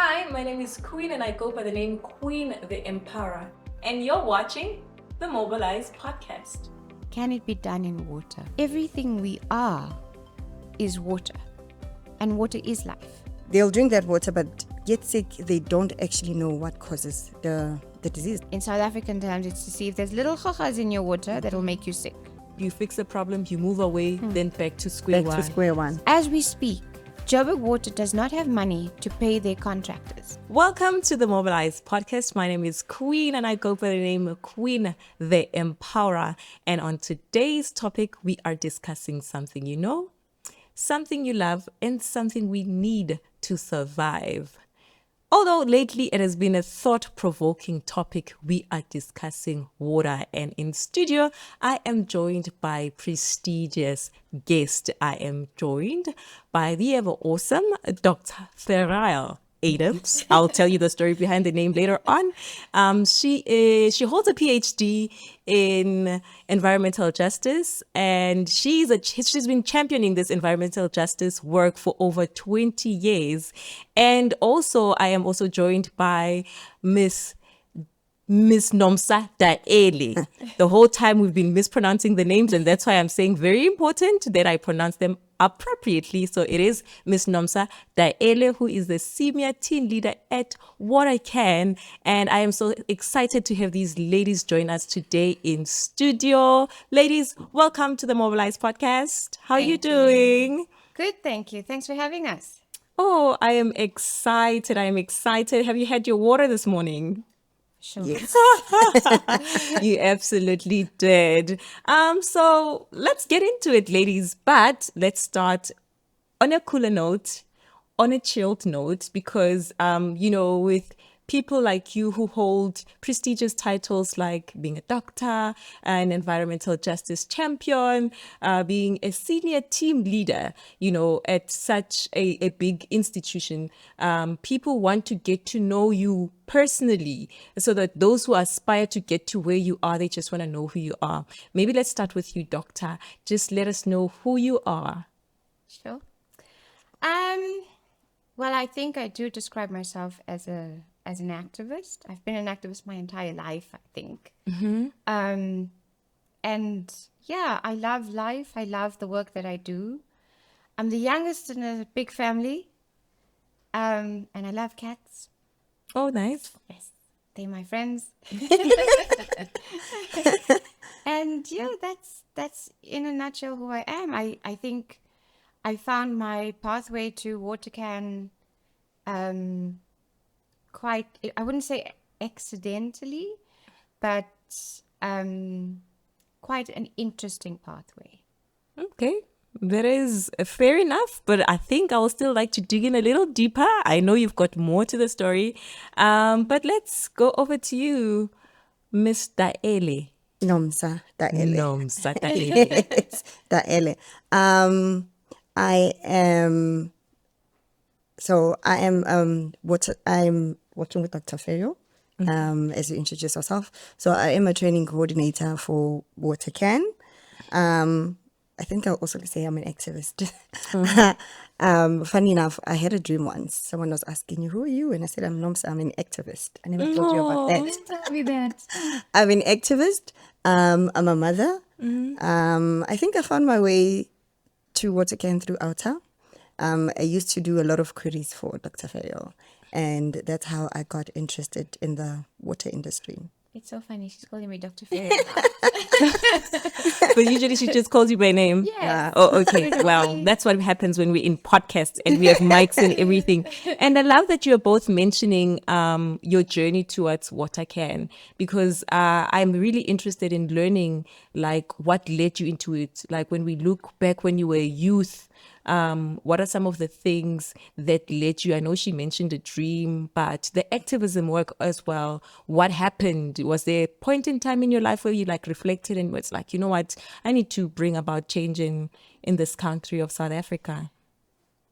Hi, my name is Queen and I go by the name Queen the Empowerer. And you're watching the Mobilize podcast. Can it be done in water? Everything we are is water, and water is life. They'll drink that water, but get sick, they don't actually know what causes the disease. In South African terms, it's to see if there's little chochas in your water that will make you sick. You fix the problem, you move away, then back to square one. As we speak, Joburg Water does not have money to pay their contractors. Welcome to the Mobilize podcast. My name is Queen and I go by the name of Queen the Empowerer. And on today's topic, we are discussing something you know, something you love, and something we need to survive. Although lately it has been a thought-provoking topic, we are discussing water. And in studio, I am joined by prestigious guest. I am joined by the ever awesome Dr. Ferrial Adam. I'll tell you the story behind the name later on. She holds a PhD in environmental justice, and she's been championing this environmental justice work for over 20 years. And also, I am also joined by Miss Nomsa Daele. The whole time we've been mispronouncing the names, and that's why I'm saying very important that I pronounce them appropriately. So it is Miss Nomsa Daele, who is the senior team leader at WaterCAN. And I am so excited to have these ladies join us today in studio. Ladies, welcome to the Mobilize podcast. How are you doing? Good, thank you. Thanks for having us. Oh, I am excited. Have you had your water this morning? Sure. Yes. You absolutely did. So let's get into it, ladies. But let's start on a cooler note, on a chilled note, because with people like you who hold prestigious titles like being a doctor, an environmental justice champion, being a senior team leader, at such a big institution, people want to get to know you personally, so that those who aspire to get to where you are, they just want to know who you are. Maybe let's start with you, doctor. Just let us know who you are. Sure. Well, I think I do describe myself as an activist. I've been an activist my entire life, I think. Mm-hmm. And yeah, I love life. I love the work that I do. I'm the youngest in a big family. And I love cats. Oh, nice. Yes, they're my friends. And yeah, that's in a nutshell who I am. I think I found my pathway to WaterCAN quite, I wouldn't say accidentally, but quite an interesting pathway. Okay. That is fair enough, but I think I would still like to dig in a little deeper. I know you've got more to the story, but let's go over to you, Miss Daele. Nomsa Daele. Nomsa Daele. It's Daele. I am I'm working with Dr. Ferrial, as you introduce yourself. So I am a training coordinator for WaterCAN. I think I'll also say I'm an activist. Funny enough, I had a dream once. Someone was asking you, who are you? And I said, I'm Nomsa, I'm an activist. I never told you about that. Tell me that. I'm an activist. I'm a mother. I think I found my way to WaterCAN through Outer. I used to do a lot of queries for Dr. Ferrial, and that's how I got interested in the water industry. It's so funny. She's calling me Dr. Ferrial. But usually she just calls you by name. Yes. Oh, okay. Well, that's what happens when we're in podcasts and we have mics and everything. And I love that you're both mentioning your journey towards WaterCAN, because I'm really interested in learning like what led you into it. Like when we look back when you were a youth, what are some of the things that led you? I know she mentioned a dream, but the activism work as well. What happened? Was there a point in time in your life where you like reflected and was like, you know what, I need to bring about change in this country of South Africa?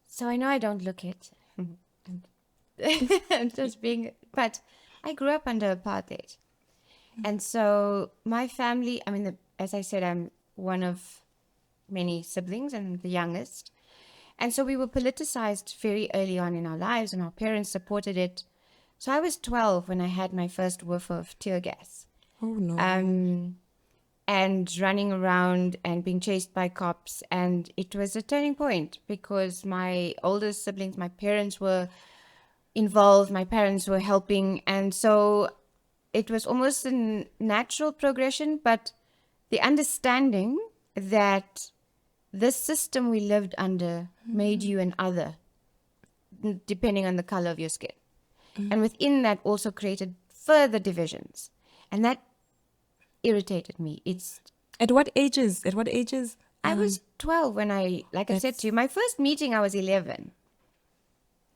So I know I don't look it. I'm just being, but I grew up under apartheid. And so my family, as I said, I'm one of many siblings and the youngest. And so we were politicized very early on in our lives, and our parents supported it. So I was 12 when I had my first whiff of tear gas. Oh no. And running around and being chased by cops. And it was a turning point because my older siblings, my parents were involved, my parents were helping. And so it was almost a natural progression, but the understanding that this system we lived under made you an other, depending on the color of your skin. And within that also created further divisions. And that irritated me. At what ages? I was 12 when I said to you, my first meeting, I was 11.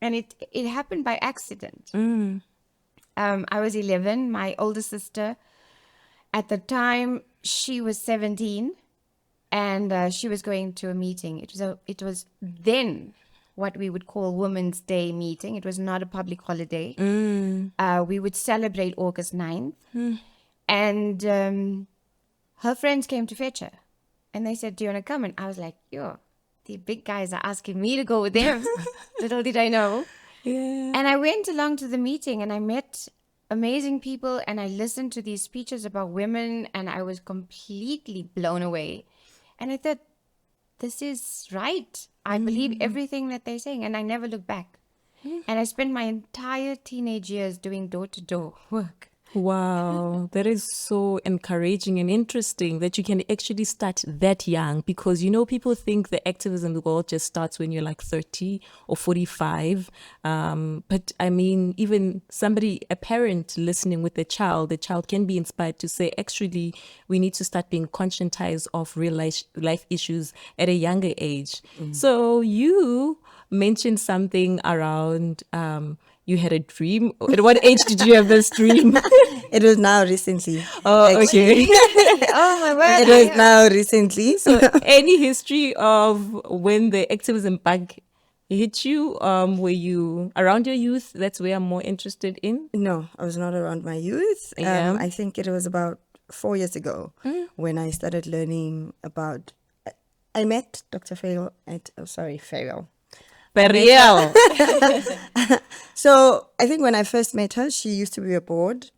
And it happened by accident. I was 11. My older sister, at the time, she was 17. And she was going to a meeting. It was then what we would call Women's Day meeting. It was not a public holiday. We would celebrate August 9th. And her friends came to fetch her. And they said, do you want to come? And I was like, yo, the big guys are asking me to go with them. Little did I know. Yeah. And I went along to the meeting and I met amazing people and I listened to these speeches about women and I was completely blown away. And I thought, this is right. I believe everything that they're saying. And I never looked back. And I spent my entire teenage years doing door-to-door work. Wow, that is so encouraging and interesting that you can actually start that young, because people think the activism world just starts when you're like 30 or 45. But I mean, even a parent listening with the child can be inspired to say, actually, we need to start being conscientized of real life issues at a younger age. So you mentioned something around you had a dream. At what age did you have this dream? It was now recently. Oh, okay. Oh, my word. It was now recently. So any history of when the activism bug hit you? Were you around your youth? That's where I'm more interested in. No, I was not around my youth. Yeah. I think it was about 4 years ago when I started learning about... I met Dr. Ferrial Ferrial. Ferrial. So I think when I first met her, she used to be aboard,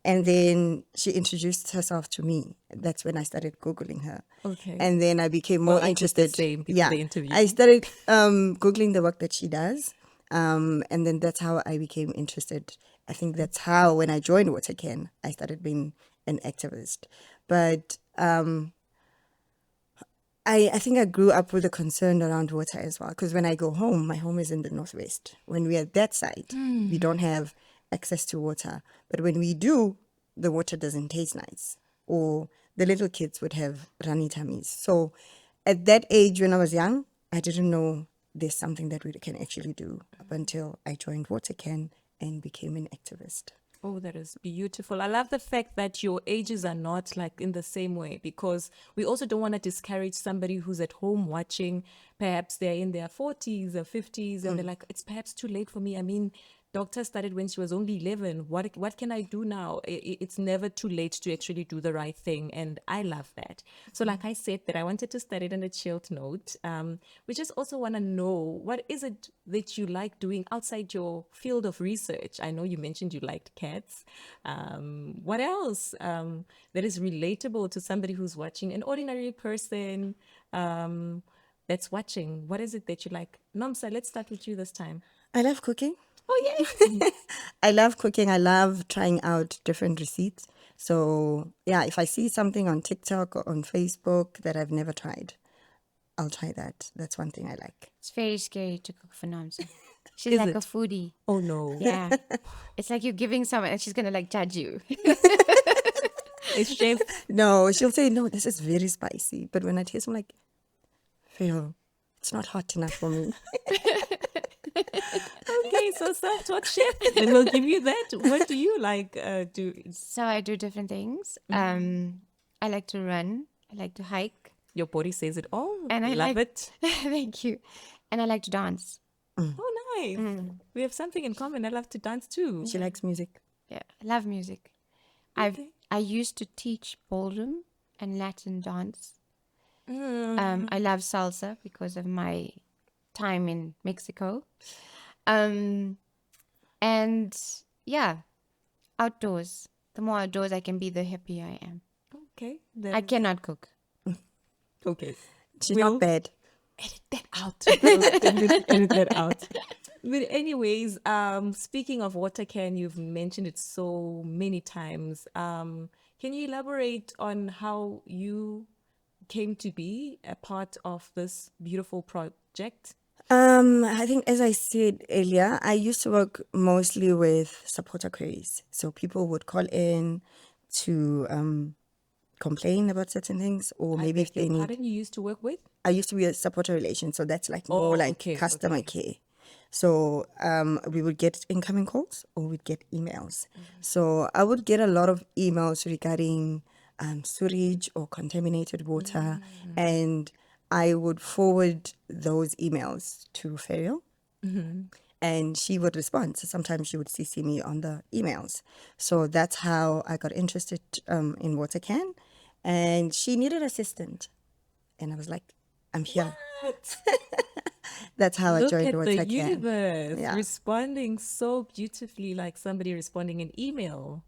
and then she introduced herself to me. That's when I started Googling her. Okay. And then I became more interested. Same people they interview. I started Googling the work that she does. And then that's how I became interested. I think that's how, when I joined WaterCAN, I started being an activist. But I think I grew up with a concern around water as well, because when I go home, my home is in the northwest. When we're at that side, we don't have access to water. But when we do, the water doesn't taste nice, or the little kids would have runny tummies. So at that age, when I was young, I didn't know there's something that we can actually do, up until I joined WaterCAN and became an activist. Oh, that is beautiful. I love the fact that your ages are not like in the same way, because we also don't want to discourage somebody who's at home watching. Perhaps they're in their 40s or 50s and they're like, it's perhaps too late for me. I mean, doctor started when she was only 11. What can I do now? It's never too late to actually do the right thing. And I love that. So like I said, that I wanted to start it on a chilled note. We just also want to know, what is it that you like doing outside your field of research? I know you mentioned you liked cats. What else that is relatable to somebody who's watching, an ordinary person that's watching? What is it that you like? Nomsa, let's start with you this time. I love cooking. Oh, yeah. I love cooking. I love trying out different receipts. So, yeah, if I see something on TikTok or on Facebook that I've never tried, I'll try that. That's one thing I like. It's very scary to cook for Namsa. She's Is like it? a foodie. Oh, no. Yeah. It's like you're giving someone and she's going to like judge you. It's chef. No, she'll say, no, this is very spicy. But when I taste, I'm like, Phil, it's not hot enough for me. Okay, so self-taught chef. Then we'll give you that. What do you like do? So I do different things. I like to run. I like to hike. Your body says it all. And I love like- it. Thank you. And I like to dance. Oh, nice. We have something in common. I love to dance too. She likes music. Yeah, I love music. Okay. I used to teach ballroom and Latin dance. I love salsa because of my time in Mexico. And yeah, outdoors. The more outdoors I can be, the happier I am. Okay. I cannot cook. Okay. She's We'll not bad. edit that out. We'll definitely edit that out. But anyways, speaking of WaterCAN, you've mentioned it so many times. Can you elaborate on how you came to be a part of this beautiful project? I think, as I said earlier, I used to work mostly with supporter queries. So people would call in to complain about certain things, or I maybe if beg your they need. pardon, you used to work with? I used to be a supporter relation, so that's like Oh, more like okay, customer care. So we would get incoming calls or we'd get emails. So I would get a lot of emails regarding sewage or contaminated water, and I would forward those emails to Ferrial, and she would respond. So sometimes she would CC me on the emails. So that's how I got interested in WaterCAN, and she needed assistant, and I was like, I'm here. What? That's how I Look joined at the WaterCAN. universe Yeah. responding so beautifully, like somebody responding an email.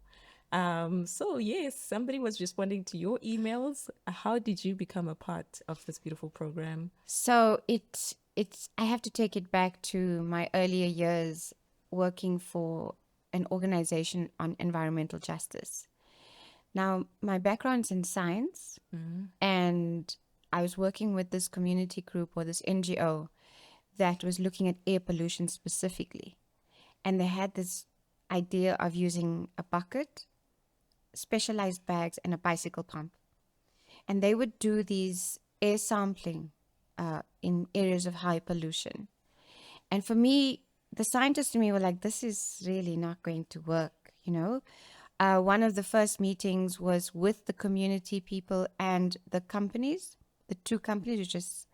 So yes, somebody was responding to your emails. How did you become a part of this beautiful program? So it's I have to take it back to my earlier years working for an organization on environmental justice. Now, my background's in science, and I was working with this community group or this NGO that was looking at air pollution specifically. And they had this idea of using a bucket, specialized bags, and a bicycle pump. And they would do these air sampling in areas of high pollution. And for me, the scientists to me were like, this is really not going to work, you know? One of the first meetings was with the community people and the companies, the two companies, which is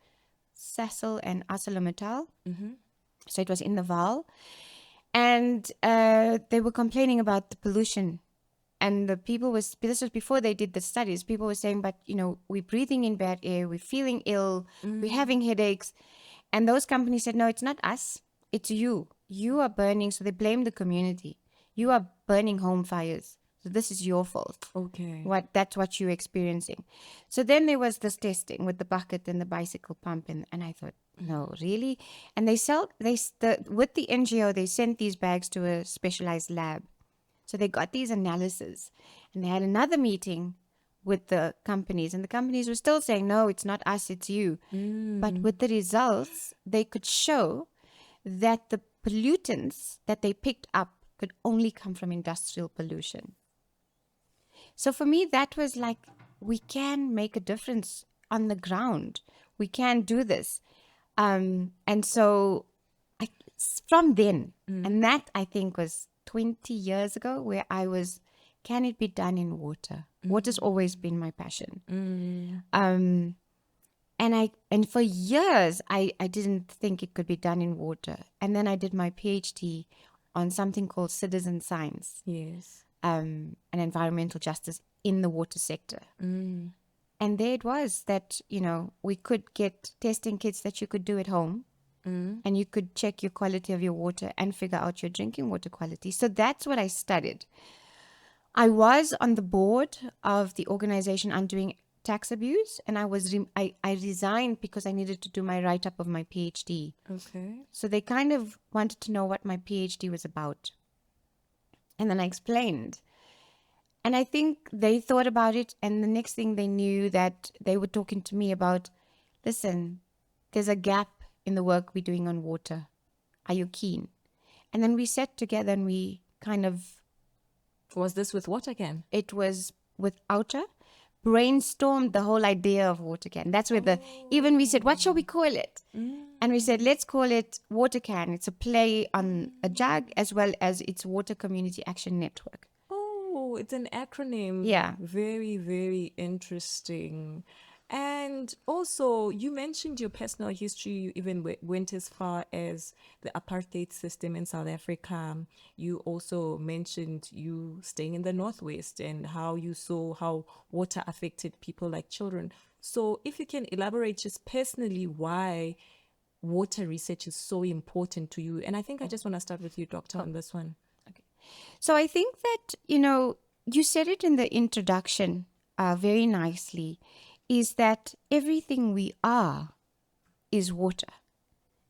Sasol and ArcelorMittal. So it was in the Vaal. And they were complaining about the pollution. And the people was, this was before they did the studies, people were saying, but, you know, we're breathing in bad air, we're feeling ill, we're having headaches. And those companies said, no, it's not us, it's you. You are burning, so they blame the community. You are burning home fires, so this is your fault. Okay. That's what you're experiencing. So then there was this testing with the bucket and the bicycle pump, and I thought, no, really? And with the NGO, they sent these bags to a specialized lab. So they got these analyses, and they had another meeting with the companies, and the companies were still saying, no, it's not us, it's you. But with the results, they could show that the pollutants that they picked up could only come from industrial pollution. So for me, that was like, we can make a difference on the ground. We can do this. And so from then, and that I think was 20 years ago, where I was, can it be done in water? Water's always been my passion. And for years, I didn't think it could be done in water. And then I did my PhD on something called citizen science. Yes. And environmental justice in the water sector. And there it was that, you know, we could get testing kits that you could do at home. And you could check your quality of your water and figure out your drinking water quality. So that's what I studied. I was on the board of the organization Undoing Tax Abuse, and I resigned because I needed to do my write-up of my PhD. Okay. So they kind of wanted to know what my PhD was about. And then I explained. And I think they thought about it, and the next thing they knew that they were talking to me about, listen, there's a gap in the work we're doing on water. Are you keen? And then we sat together and we kind of... Was this with WaterCAN? It was with Outer, brainstormed the whole idea of WaterCAN. That's where even we said, what shall we call it? And we said, let's call it WaterCAN. It's a play on a jug as well as its Water Community Action Network. Oh, it's an acronym. Yeah. Very, very interesting. And also, you mentioned your personal history. You even went as far as the apartheid system in South Africa. You also mentioned you staying in the Northwest and how you saw how water affected people like children. So if you can elaborate just personally why water research is so important to you? And I think I just want to start with you, Doctor, on this one. So I think that, you said it in the introduction very nicely, is that everything we are is water,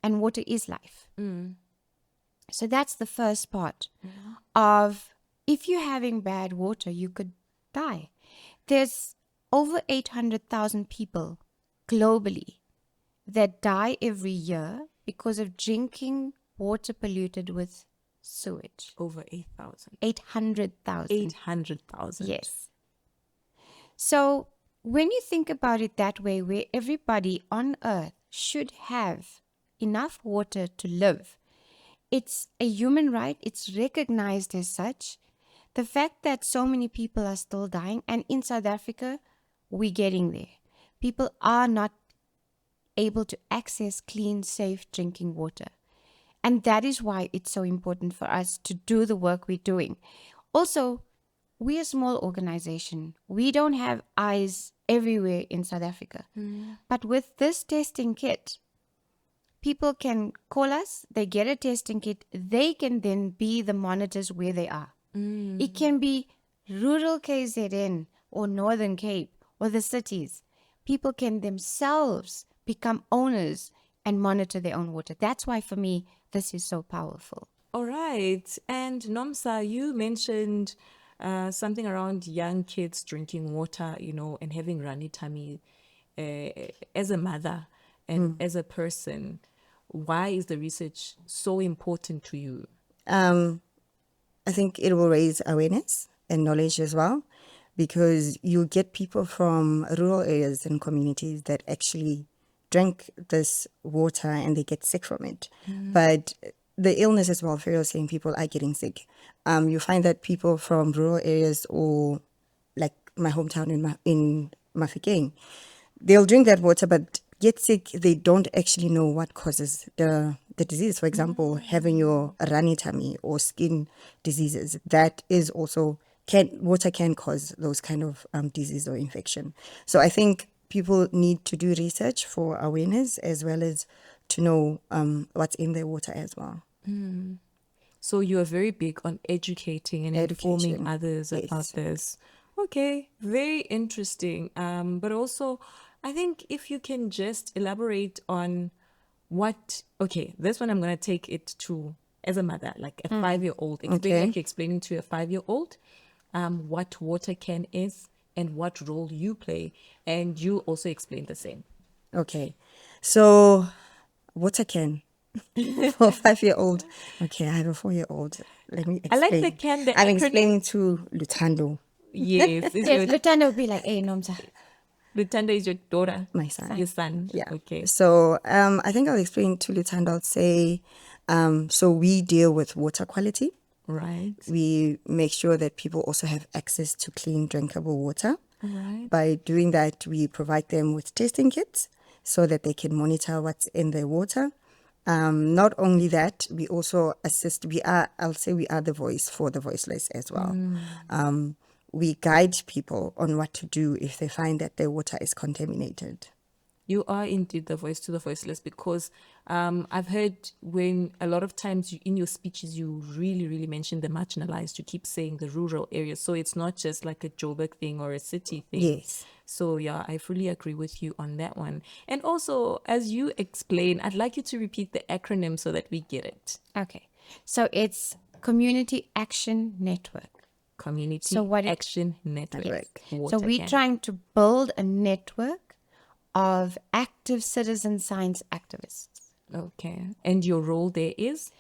and water is life. So that's the first part of, if you're having bad water, you could die. There's over 800,000 people globally that die every year because of drinking water polluted with sewage. Over 8,000. 800,000. 800,000. Yes. So when you think about it that way, where everybody on earth should have enough water to live, it's a human right. It's recognized as such. The fact that so many people are still dying, and in South Africa, we're getting there. People are not able to access clean, safe drinking water. And that is why it's so important for us to do the work we're doing. Also, we're a small organization. We don't have eyes everywhere in South Africa. But with this testing kit, people can call us, they get a testing kit, they can then be the monitors where they are. It can be rural KZN or Northern Cape or the cities. People can themselves become owners and monitor their own water. That's why, for me, this is so powerful. All right. And Nomsa, you mentioned something around young kids drinking water, and having runny tummy. As a mother and as a person, why is the research so important to you? I think it will raise awareness and knowledge as well, because you get people from rural areas and communities that actually drink this water and they get sick from it. But the illness as well, Ferrial saying people are getting sick. You find that people from rural areas, or like my hometown in Mafikeng, they'll drink that water but get sick. They don't actually know what causes the disease. For example, having your runny tummy or skin diseases, that is also, water can cause those kind of disease or infection. So I think people need to do research for awareness, as well as to know what's in their water as well. So you are very big on educating and informing others about this. Okay, very interesting. But also, I think if you can just elaborate on this one I'm going to take it to, as a mother, like a 5-year-old, like you're explaining to a 5-year-old what WaterCAN is and what role you play, and you also explain the same. Okay, so WaterCAN for a 5-year-old. Okay, I have a 4-year-old. Let me explain. I like the CAN. I'm explaining to Lutando. Yes. Yes, Lutando will be like, hey, Nomsa. Lutando is your daughter? My son. Your son? Yeah. Okay. So I think I'll explain to Lutando. I'll say, so we deal with water quality. Right. We make sure that people also have access to clean, drinkable water. Right. By doing that, we provide them with testing kits so that they can monitor what's in their water. Not only that, we also assist. I'll say we are the voice for the voiceless as well. We guide people on what to do if they find that their water is contaminated. You are indeed the voice to the voiceless, because I've heard when a lot of times in your speeches, you really, really mention the marginalized. You keep saying the rural areas. So it's not just like a Joburg thing or a city thing. Yes. So yeah, I fully agree with you on that one. And also, as you explain, I'd like you to repeat the acronym so that we get it. Okay. So it's Community Action Network. Community Action Network. So we're trying to build a network of active citizen science activists. Okay. And your role there is?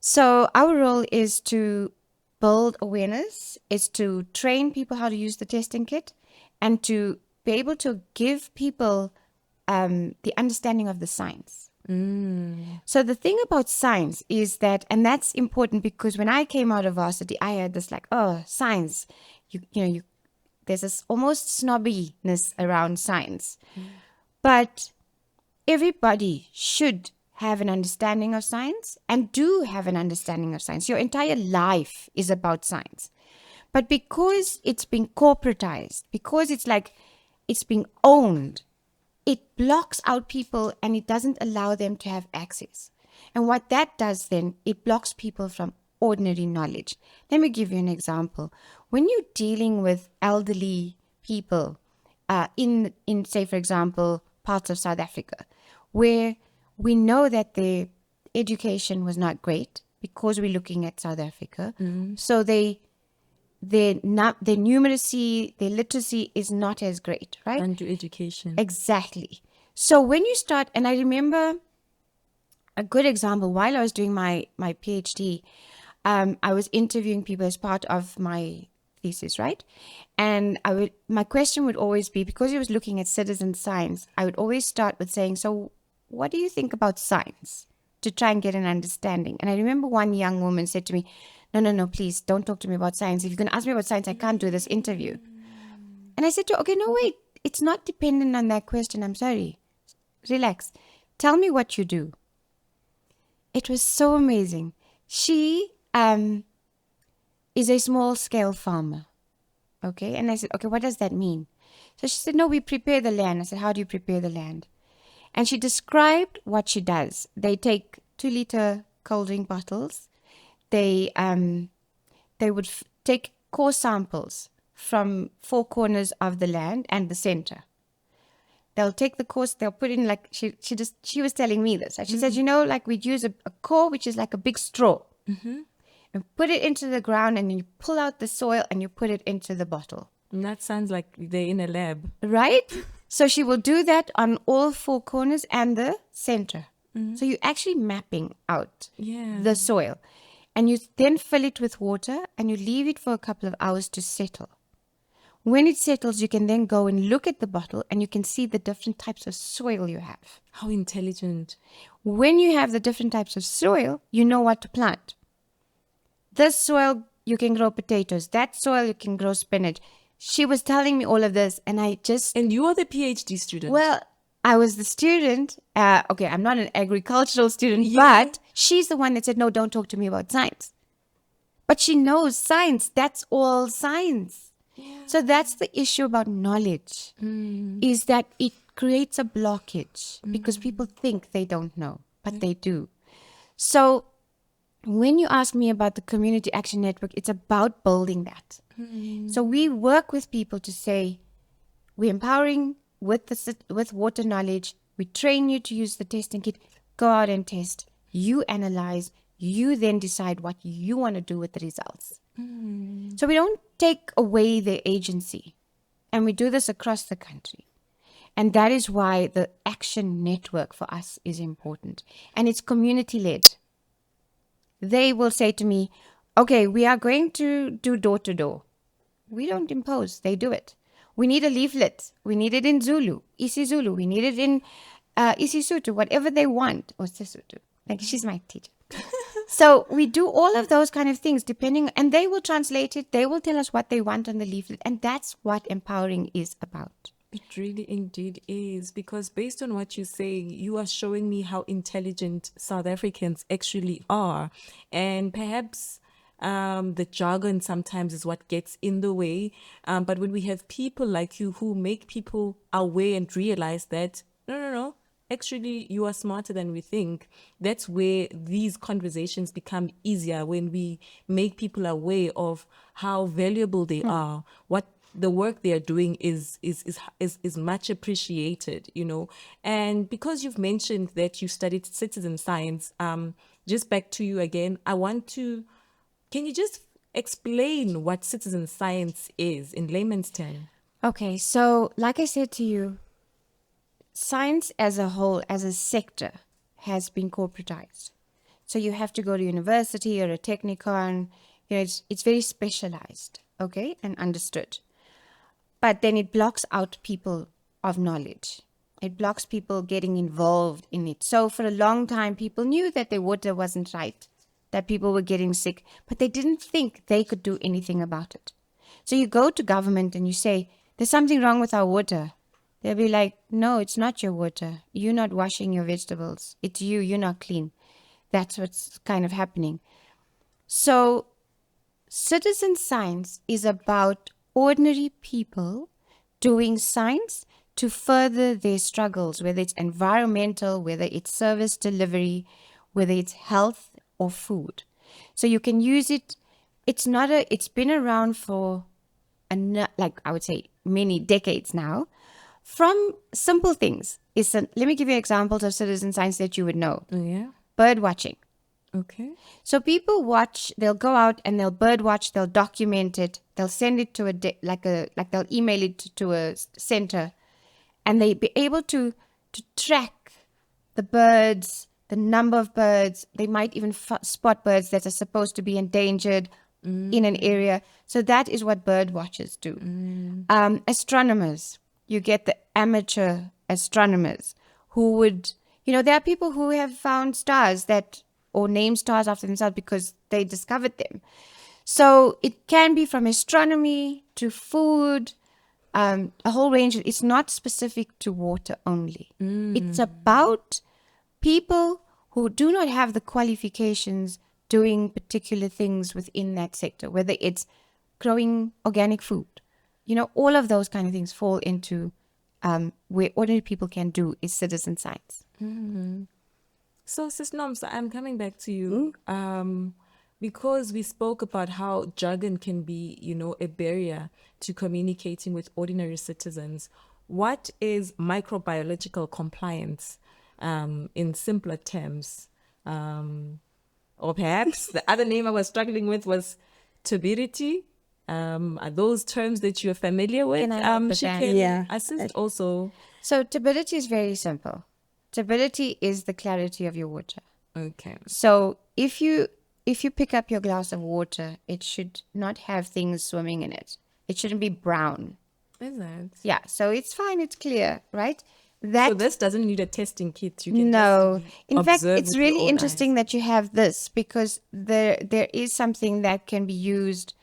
So our role is to build awareness, is to train people how to use the testing kit, and to be able to give people the understanding of the science. So the thing about science is that, and that's important, because when I came out of varsity, I had this like, science, there's this almost snobbiness around science. But everybody should have an understanding of science, and do have an understanding of science. Your entire life is about science. But because it's been corporatized, because it's being owned, it blocks out people and it doesn't allow them to have access. And what that does then, it blocks people from ordinary knowledge. Let me give you an example. When you're dealing with elderly people in say, for example, parts of South Africa, where we know that their education was not great because we're looking at South Africa. So their numeracy, their literacy is not as great, right? Under education. Exactly. So when you start, and I remember a good example, while I was doing my PhD, I was interviewing people as part of my thesis, right? And my question would always be, because I was looking at citizen science, I would always start with saying, so what do you think about science? To try and get an understanding. And I remember one young woman said to me, no, please don't talk to me about science. If you're going to ask me about science, I can't do this interview. And I said to her, okay, no, wait, it's not dependent on that question. I'm sorry. Relax. Tell me what you do. It was so amazing. She is a small scale farmer. Okay. And I said, okay, what does that mean? So she said, no, we prepare the land. I said, how do you prepare the land? And she described what she does. They take 2-liter cold drink bottles. They would take core samples from 4 corners of the land and the center. They'll take the course, they'll put in like, she was telling me this. She said, like we'd use a core, which is like a big straw, and put it into the ground, and then you pull out the soil and you put it into the bottle. And that sounds like they're in a lab. Right? So she will do that on all 4 corners and the center. So you're actually mapping out the soil. And you then fill it with water and you leave it for a couple of hours to settle. When it settles, you can then go and look at the bottle and you can see the different types of soil you have. How intelligent. When you have the different types of soil, you know what to plant. This soil, you can grow potatoes. That soil, you can grow spinach. She was telling me all of this and I just... And you are the PhD student. Well, I was the student. Okay, I'm not an agricultural student, but she's the one that said, no, don't talk to me about science. But she knows science. That's all science. Yeah. So that's the issue about knowledge, is that it creates a blockage because people think they don't know, but they do. So when you ask me about the Community Action Network, it's about building that. So we work with people to say, we're empowering with water knowledge. We train you to use the testing kit. Go out and test. You analyze. You then decide what you want to do with the results. So we don't take away their agency. And we do this across the country. And that is why the action network for us is important. And it's community-led. They will say to me, okay, we are going to do door-to-door. We don't impose. They do it. We need a leaflet. We need it in Zulu, isiZulu. We need it in isiSotho, whatever they want. Or Sesotho. Like, she's my teacher. So we do all of those kind of things depending, and they will translate it. They will tell us what they want on the leaflet. And that's what empowering is about. It really indeed is, because based on what you're saying, you are showing me how intelligent South Africans actually are. And perhaps the jargon sometimes is what gets in the way. But when we have people like you who make people aware and realize that, no, actually you are smarter than we think, that's where these conversations become easier, when we make people aware of how valuable they are, what the work they are doing is much appreciated, And because you've mentioned that you studied citizen science, just back to you again, can you just explain what citizen science is in layman's terms? Okay, so like I said to you, science as a whole, as a sector, has been corporatized. So you have to go to university or a technicon. It's very specialized, okay, and understood. But then it blocks out people of knowledge. It blocks people getting involved in it. So for a long time, people knew that their water wasn't right, that people were getting sick, but they didn't think they could do anything about it. So you go to government and you say, there's something wrong with our water. They'll be like, no, it's not your water. You're not washing your vegetables. It's you. You're not clean. That's what's kind of happening. So citizen science is about ordinary people doing science to further their struggles, whether it's environmental, whether it's service delivery, whether it's health or food. So you can use it. It's been around for, like I would say, many decades now. From simple things. Let me give you examples of citizen science that you would know. Oh, yeah. Bird watching. Okay. So people watch, they'll go out and they'll bird watch, they'll document it, they'll send it to they'll email it to a center, and they'll be able to track the birds, the number of birds. They might even spot birds that are supposed to be endangered in an area. So that is what bird watchers do. Astronomers, you get the amateur astronomers who would, there are people who have found stars or named stars after themselves because they discovered them. So it can be from astronomy to food, a whole range. It's not specific to water only. It's about people who do not have the qualifications doing particular things within that sector, whether it's growing organic food. All of those kind of things fall into where ordinary people can do is citizen science. So, Sis Noms, I'm coming back to you because we spoke about how jargon can be, a barrier to communicating with ordinary citizens. What is microbiological compliance in simpler terms? Or perhaps the other name I was struggling with was turbidity. Are those terms that you're familiar with? Can I help with She that? can Yeah. assist also. So turbidity is very simple. Turbidity is the clarity of your water. Okay. So if you pick up your glass of water, it should not have things swimming in it. It shouldn't be brown. Is that? Yeah, so it's fine. It's clear, right? So this doesn't need a testing kit. You can No. just In fact, observe it's with your really own interesting that you have this because there is something that can be used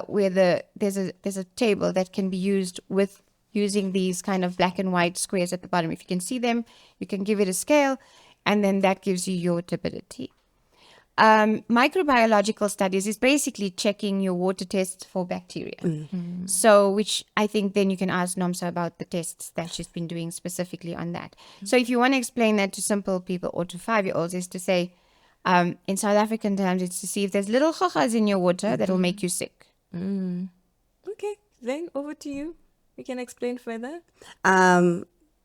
where there's a table that can be used with using these kind of black and white squares at the bottom. If you can see them, you can give it a scale, and then that gives you your turbidity. Microbiological studies is basically checking your water tests for bacteria. So, which I think then you can ask Nomsa about the tests that she's been doing specifically on that. So if you want to explain that to simple people or to 5-year-olds, is to say, in South African terms, it's to see if there's little chochas in your water that will make you sick. Okay, then over to you. You can explain further.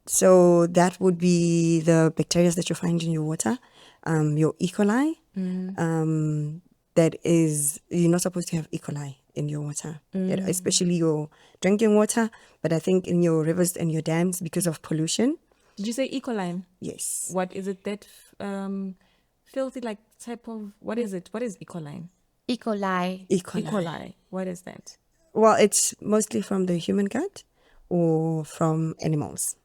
So that would be the bacteria that you find in your water, your E. coli. That is, you're not supposed to have E. coli in your water, especially your drinking water. But I think in your rivers and your dams, because of pollution. Did you say E. coli? Yes. What is it that filthy like type of, what is it? What is E. coli? E. coli. E. E. coli. coli. What is that? Well, it's mostly from the human gut or from animals.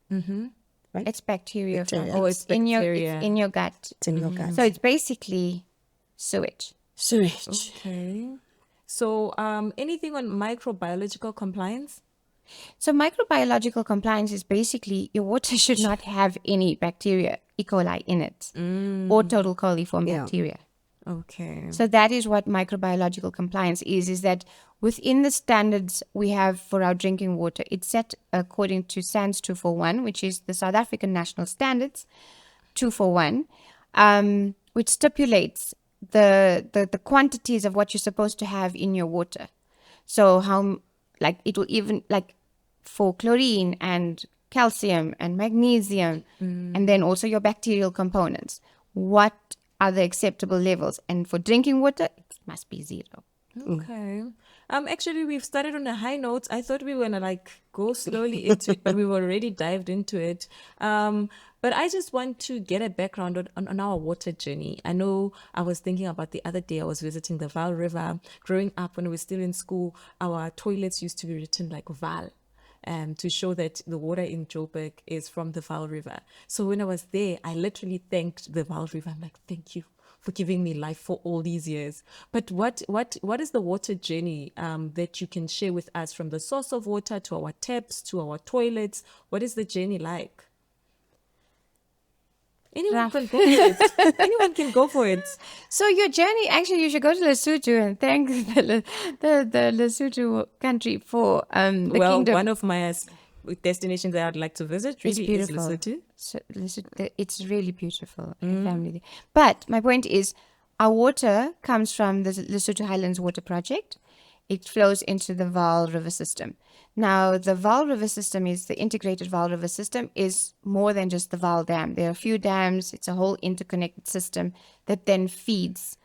It's bacteria. Bacteria. Oh, it's in bacteria. it's in your gut. It's in your gut. So it's basically sewage. Sewage. Okay. So anything on microbiological compliance? So microbiological compliance is basically your water should not have any bacteria, E. coli, in it, or total coliform bacteria. Okay. So that is what microbiological compliance is that within the standards we have for our drinking water, it's set according to SANS 241, which is the South African National Standards 241, which stipulates the quantities of what you're supposed to have in your water. So how, like, it will even, like, for chlorine and calcium and magnesium, and then also your bacterial components, what are the acceptable levels? And for drinking water, it must be 0. Okay. Actually, we've started on a high note. I thought we were gonna go slowly into it, but we've already dived into it. But I just want to get a background on our water journey. I know I was thinking about the other day, I was visiting the Vaal River. Growing up when we were still in school, our toilets used to be written like Vaal. To show that the water in Joburg is from the Vaal River. So when I was there, I literally thanked the Vaal River. I'm like, thank you for giving me life for all these years. But what is the water journey that you can share with us, from the source of water to our taps to our toilets? What is the journey like? Anyone can go for it. Anyone can go for it. So your journey, actually, you should go to Lesotho and thank the Lesotho country for the Well, kingdom. one of my destinations that I'd like to visit. It's Really, is beautiful. Lesotho. So, it's really beautiful. Family there. But my point is, our water comes from the Lesotho Highlands Water Project. It flows into the Vaal River system. Now, the Vaal River system is the integrated Vaal River system is more than just the Vaal Dam. There are a few dams. It's a whole interconnected system that then feeds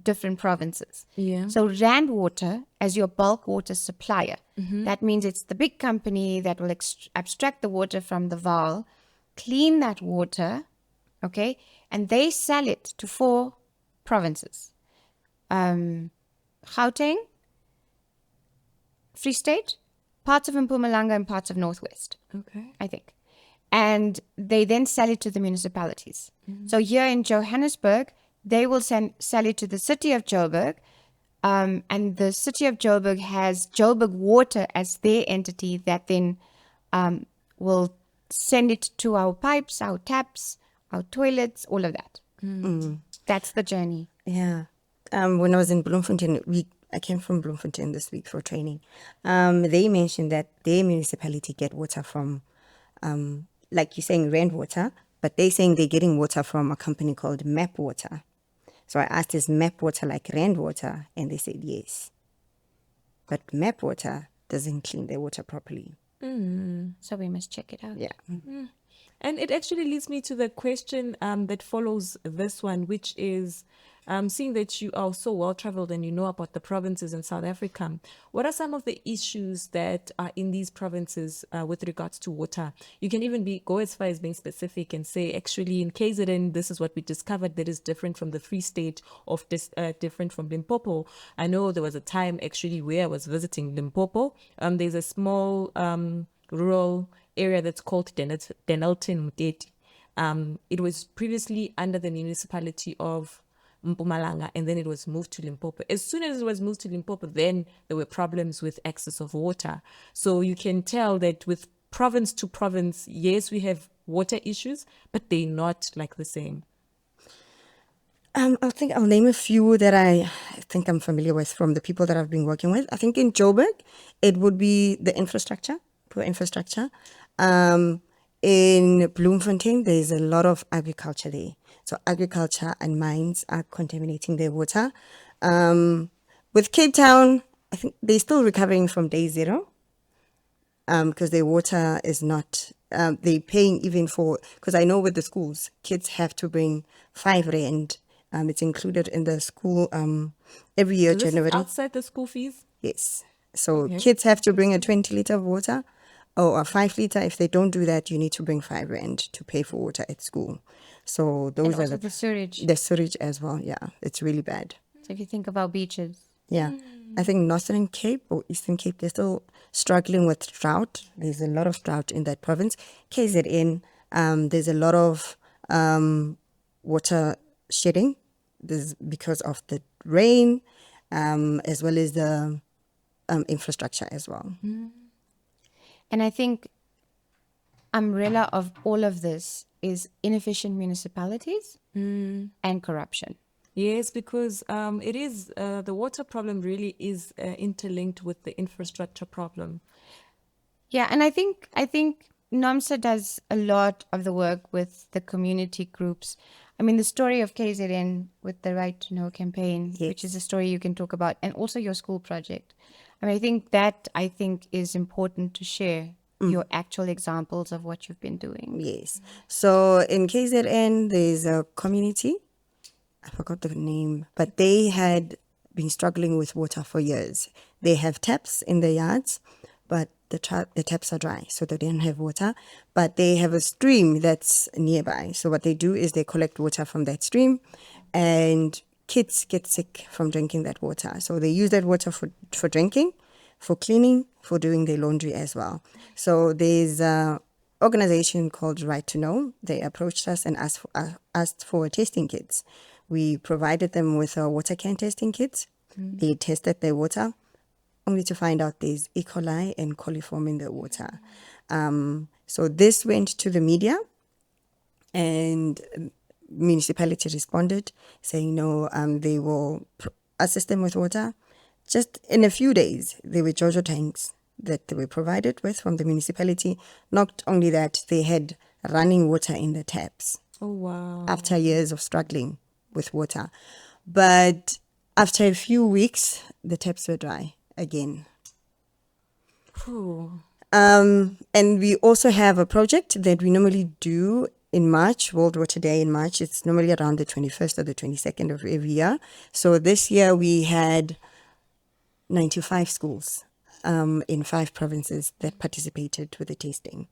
different provinces. Yeah. So Rand Water, as your bulk water supplier, that means it's the big company that will abstract the water from the Vaal, clean that water, okay, and they sell it to 4 provinces. Gauteng, Free State, parts of Mpumalanga, and parts of Northwest, Okay. I think. And they then sell it to the municipalities. So here in Johannesburg, they will sell it to the city of Joburg. And the city of Joburg has Joburg Water as their entity that then will send it to our pipes, our taps, our toilets, all of that. That's the journey. Yeah. When I was in Bloemfontein, I came from Bloemfontein this week for training. They mentioned that their municipality get water from, like you're saying, Rand Water, but they're saying they're getting water from a company called Map Water. So I asked, is Map Water like Rand Water? And they said yes. But Map Water doesn't clean their water properly. So we must check it out. Yeah. And it actually leads me to the question that follows this one, which is, seeing that you are so well-traveled and you know about the provinces in South Africa, what are some of the issues that are in these provinces with regards to water? You can even go as far as being specific and say, actually, in KZN, this is what we discovered that is different from the Free State, of different from Limpopo. I know there was a time actually where I was visiting Limpopo. There's a small rural area that's called Denelton Muteti. It was previously under the municipality of Mpumalanga, and then it was moved to Limpopo. As soon as it was moved to Limpopo, then there were problems with access of water. So you can tell that with province to province, yes, we have water issues, but they're not like the same. I think I'll name a few that I think I'm familiar with from the people that I've been working with. I think in Joburg, it would be the infrastructure, poor infrastructure. In Bloemfontein, there's a lot of agriculture there. So agriculture and mines are contaminating their water. With Cape Town, I think they're still recovering from day 0 because their water is not, they're paying even for, because I know with the schools, kids have to bring 5 rand. It's included in the school every year, So this is January. outside the school fees? Yes. So kids have to bring a 20 liter of water or a 5 liter. If they don't do that, you need to bring 5 rand to pay for water at school. So those And are also the sewage. the sewage as well. Yeah, it's really bad. So if you think about beaches. Yeah. I think Northern Cape or Eastern Cape, they're still struggling with drought. There's a lot of drought in that province. KZN, there's a lot of water shedding. This because of the rain, as well as the infrastructure as well. And I think umbrella of all of this is inefficient municipalities and corruption. Yes, because it is the water problem really is interlinked with the infrastructure problem. Yeah, and I think NOMSA does a lot of the work with the community groups. I mean, the story of KZN with the Right to Know campaign, which is a story you can talk about, and also your school project. I mean, I think is important to share your actual examples of what you've been doing. Yes. So in KZN, there's a community. I forgot the name, but they had been struggling with water for years. They have taps in their yards, but the taps are dry, so they didn't have water. But they have a stream that's nearby. So what they do is they collect water from that stream, and kids get sick from drinking that water. So they use that water for drinking, for cleaning, for doing their laundry as well. So there's an organization called Right to Know. They approached us and asked for testing kits. We provided them with WaterCAN testing kits. They tested their water, only to find out there's E. coli and coliform in the water. So this went to the media, and municipality responded saying no, they will assist them with water. Just in a few days, there were JoJo tanks that they were provided with from the municipality. Not only that, they had running water in the taps Oh, wow. after years of struggling with water. But after a few weeks, the taps were dry again. Phew. And we also have a project that we normally do in March, World Water Day in March. It's normally around the 21st or the 22nd of every year. So this year we had 95 schools in 5 provinces that participated with the tasting.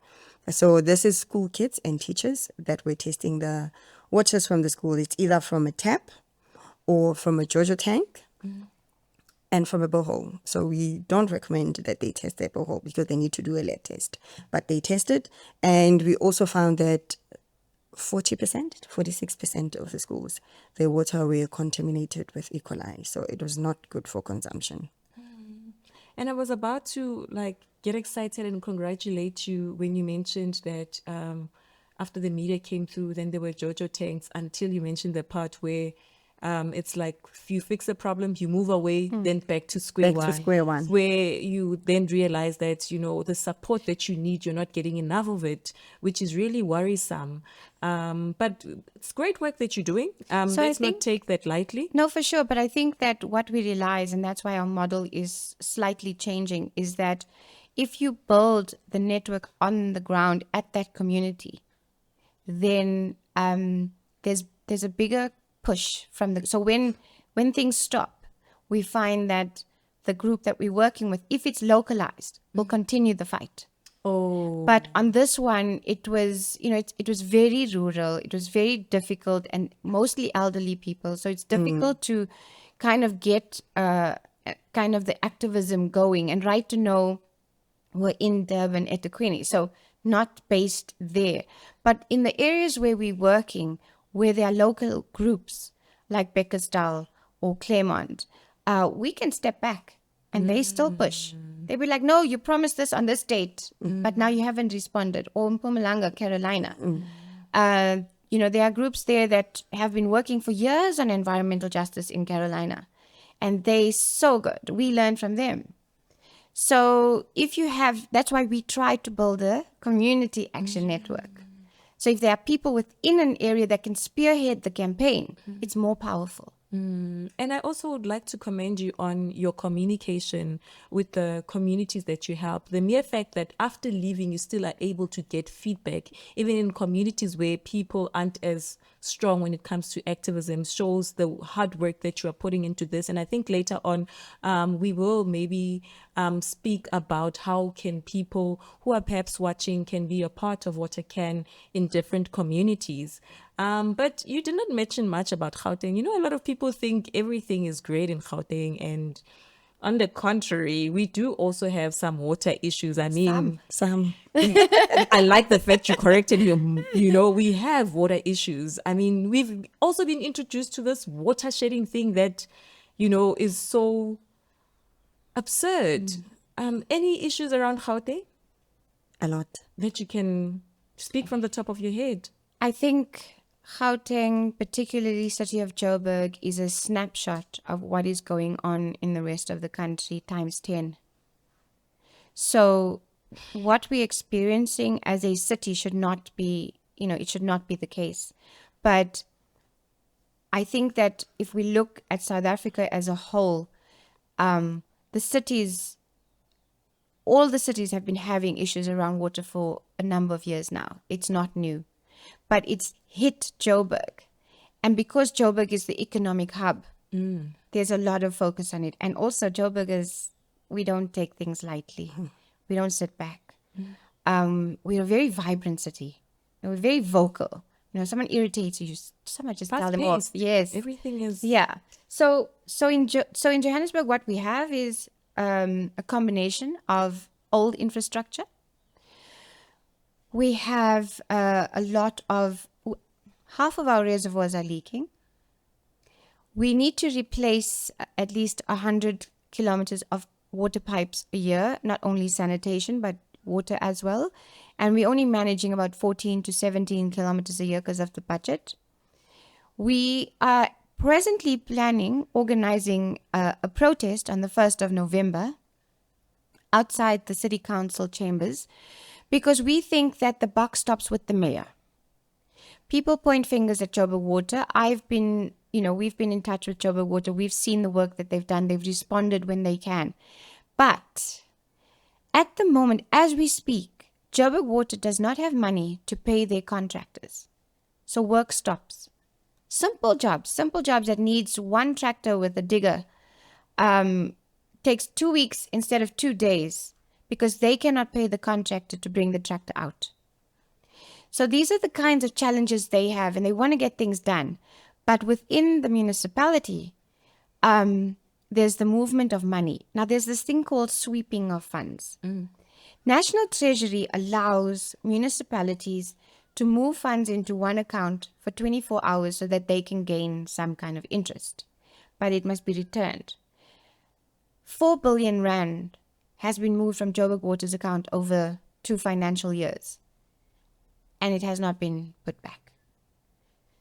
So this is school kids and teachers that were tasting the waters from the school. It's either from a tap or from a JoJo tank and from a borehole. So we don't recommend that they test their borehole because they need to do a lead test. But they tested, and we also found that 40%, 46% of the schools, their water were contaminated with E. coli. So it was not good for consumption. And I was about to get excited and congratulate you when you mentioned that after the media came through, then there were JoJo tanks, until you mentioned the part where it's like if you fix a problem, you move away, then back to square one. Where you then realize that, the support that you need, you're not getting enough of it, which is really worrisome. But it's great work that you're doing. Let's not take that lightly. No, for sure. But I think that what we realize, and that's why our model is slightly changing, is that if you build the network on the ground at that community, then there's a bigger push from so when things stop, we find that the group that we're working with, if it's localized, will continue the fight. Oh, But on this one, it was, it was very rural. It was very difficult, and mostly elderly people. So it's difficult to kind of get kind of the activism going. And Right to Know were in Durban at eThekwini, so not based there. But in the areas where we're working, where there are local groups like Beckersdal or Claremont, we can step back and they still push. They'll be like, no, you promised this on this date, but now you haven't responded. Or in Mpumalanga, Carolina. There are groups there that have been working for years on environmental justice in Carolina, and they're so good. We learn from them. So that's why we try to build a community action network. So if there are people within an area that can spearhead the campaign, it's more powerful. And I also would like to commend you on your communication with the communities that you help. The mere fact that after leaving, you still are able to get feedback, even in communities where people aren't as strong when it comes to activism, shows the hard work that you are putting into this. And I think later on, we will maybe speak about how can people who are perhaps watching can be a part of WaterCAN in different communities. But you did not mention much about Gauteng. A lot of people think everything is great in Gauteng, and on the contrary, we do also have some water issues. I mean, Some. I like the fact you corrected him. We have water issues. I mean, we've also been introduced to this water shedding thing that, is so absurd. Any issues around Gauteng A lot. that you can speak from the top of your head? I think Gauteng, particularly city of Joburg, is a snapshot of what is going on in the rest of the country times 10. So what we're experiencing as a city should not be, it should not be the case. But I think that if we look at South Africa as a whole, all the cities have been having issues around water for a number of years now. It's not new. But it's hit Joburg. And because Joburg is the economic hub, there's a lot of focus on it. And also Joburgers, we don't take things lightly. We don't sit back. We're a very vibrant city. We're very vocal. Someone irritates you, someone just tell them off. Yes. Everything is... Yeah. So in Johannesburg, what we have is a combination of old infrastructure. We have a lot of, half of our reservoirs are leaking. We need to replace at least 100 kilometers of water pipes a year, not only sanitation, but water as well. And we're only managing about 14 to 17 kilometers a year because of the budget. We are presently organizing a protest on the 1st of November outside the city council chambers because we think that the buck stops with the mayor. People point fingers at Joburg Water. We've been in touch with Joburg Water. We've seen the work that they've done. They've responded when they can. But at the moment, as we speak, Joburg Water does not have money to pay their contractors. So work stops. Simple jobs that needs one tractor with a digger takes 2 weeks instead of 2 days because they cannot pay the contractor to bring the tractor out. So these are the kinds of challenges they have, and they want to get things done. But within the municipality, there's the movement of money. Now, there's this thing called sweeping of funds. National Treasury allows municipalities to move funds into one account for 24 hours so that they can gain some kind of interest. But it must be returned. 4 billion rand has been moved from Joburg Water's account over 2 financial years. And it has not been put back.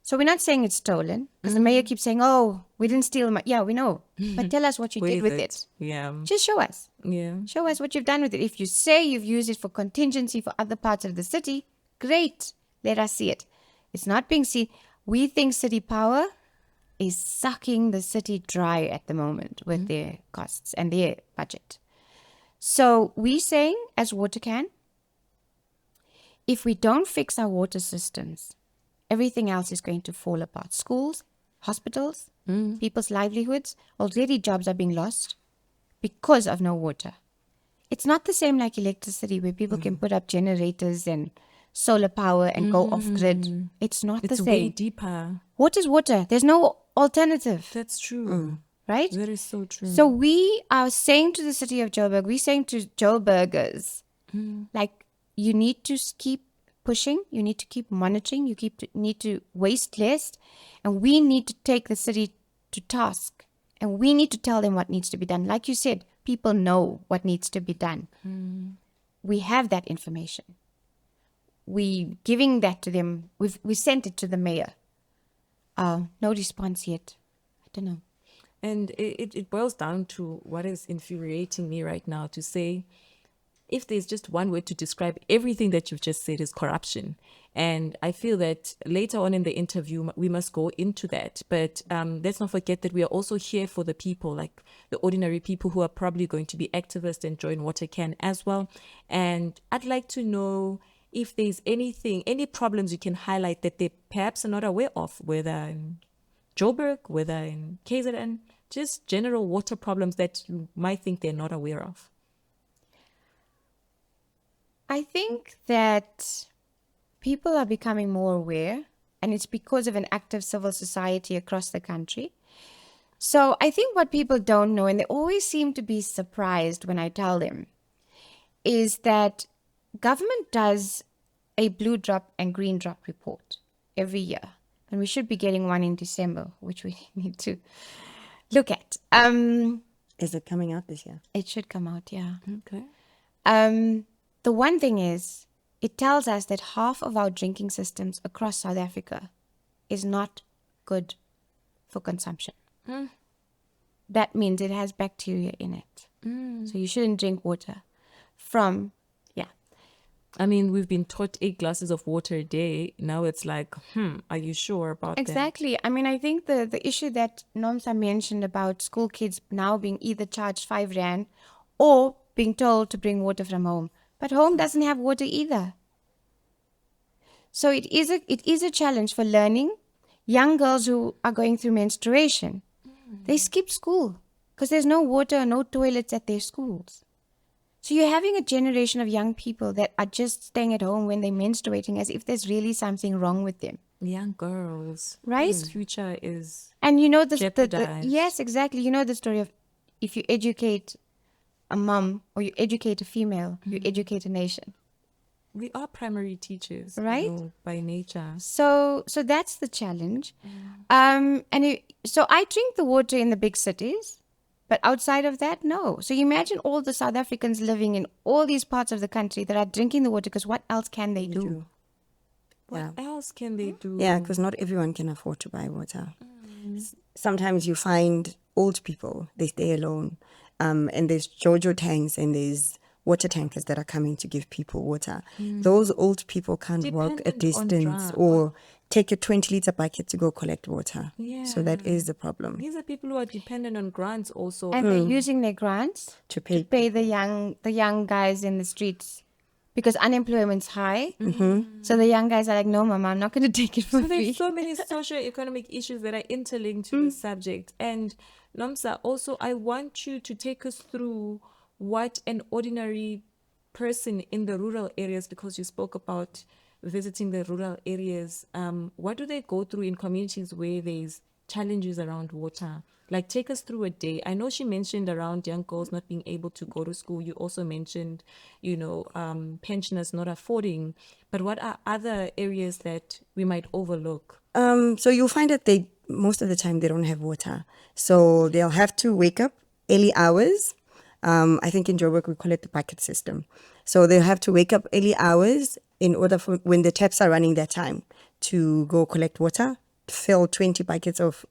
So we're not saying it's stolen, because the mayor keeps saying, oh, we didn't steal money. Yeah, we know. But tell us what you did with it. Yeah. Just show us. Yeah. Show us what you've done with it. If you say you've used it for contingency for other parts of the city, great. Let us see it. It's not being seen. We think City Power is sucking the city dry at the moment with their costs and their budget. So we're saying, as WaterCAN, if we don't fix our water systems, everything else is going to fall apart. Schools, hospitals, people's livelihoods, already jobs are being lost because of no water. It's not the same like electricity where people can put up generators and solar power and go off grid. It's not the same. It's way deeper. Water's water. There's no alternative. That's true. Right? That is so true. So we are saying to the city of Joburg, we're saying to Joburgers, like, you need to keep pushing, you need to keep monitoring, need to waste less, and we need to take the city to task, and we need to tell them what needs to be done. Like you said, people know what needs to be done. We have that information. We giving that to them. We sent it to the mayor. No response yet. I don't know. And it boils down to what is infuriating me right now, to say, if there's just one word to describe everything that you've just said, is corruption. And I feel that later on in the interview, we must go into that. But let's not forget that we are also here for the people, like the ordinary people who are probably going to be activists and join WaterCAN as well. And I'd like to know if there's any problems you can highlight that they perhaps are not aware of, whether in Joburg, whether in KZN, just general water problems that you might think they're not aware of. I think that people are becoming more aware, and it's because of an active civil society across the country. So I think what people don't know, and they always seem to be surprised when I tell them, is that government does a blue drop and green drop report every year. And we should be getting one in December, which we need to look at. Is it coming out this year? It should come out, yeah. Okay. The one thing is, it tells us that half of our drinking systems across South Africa is not good for consumption. That means it has bacteria in it. So you shouldn't drink water from, I mean, we've been taught 8 glasses of water a day. Now it's like, are you sure about that? Exactly. I mean, I think the issue that Nomsa mentioned about school kids now being either charged 5 rand or being told to bring water from home. But home doesn't have water either. So it is a challenge for learning. Young girls who are going through menstruation, they skip school because there's no water or no toilets at their schools. So you're having a generation of young people that are just staying at home when they're menstruating as if there's really something wrong with them. Young girls. Right? Whose future is And you know jeopardized. yes, exactly. You know the story of if you educate a mom or you educate a female, you educate a nation. We are primary teachers, Right? By nature. So that's the challenge. So I drink the water in the big cities, but outside of that, no. So you imagine all the South Africans living in all these parts of the country that are drinking the water, because what else can they do? What else can they do? Yeah, because not everyone can afford to buy water. Sometimes you find old people, they stay alone. And there's Jojo tanks and there's water tankers that are coming to give people water. Those old people can't walk a Dependent on distance or take a 20-liter bucket to go collect water. Yeah. So that is the problem. These are people who are dependent on grants also. And they're using their grants To to pay. pay the young guys in the streets because unemployment's high. So the young guys are like, no, mama, I'm not going to take it for So free. there's so many socio-economic issues that are interlinked to the subject. And Nomsa, also, I want you to take us through what an ordinary person in the rural areas, because you spoke about visiting the rural areas, what do they go through in communities where there's challenges around water? Like, take us through a day. I know she mentioned around young girls not being able to go to school. You also mentioned, pensioners not affording. But what are other areas that we might overlook? So you'll find that most of the time they don't have water. So they'll have to wake up early hours. I think in Joburg we call it the bucket system. So they'll have to wake up early hours in order for when the taps are running their time to go collect water, fill 20 buckets of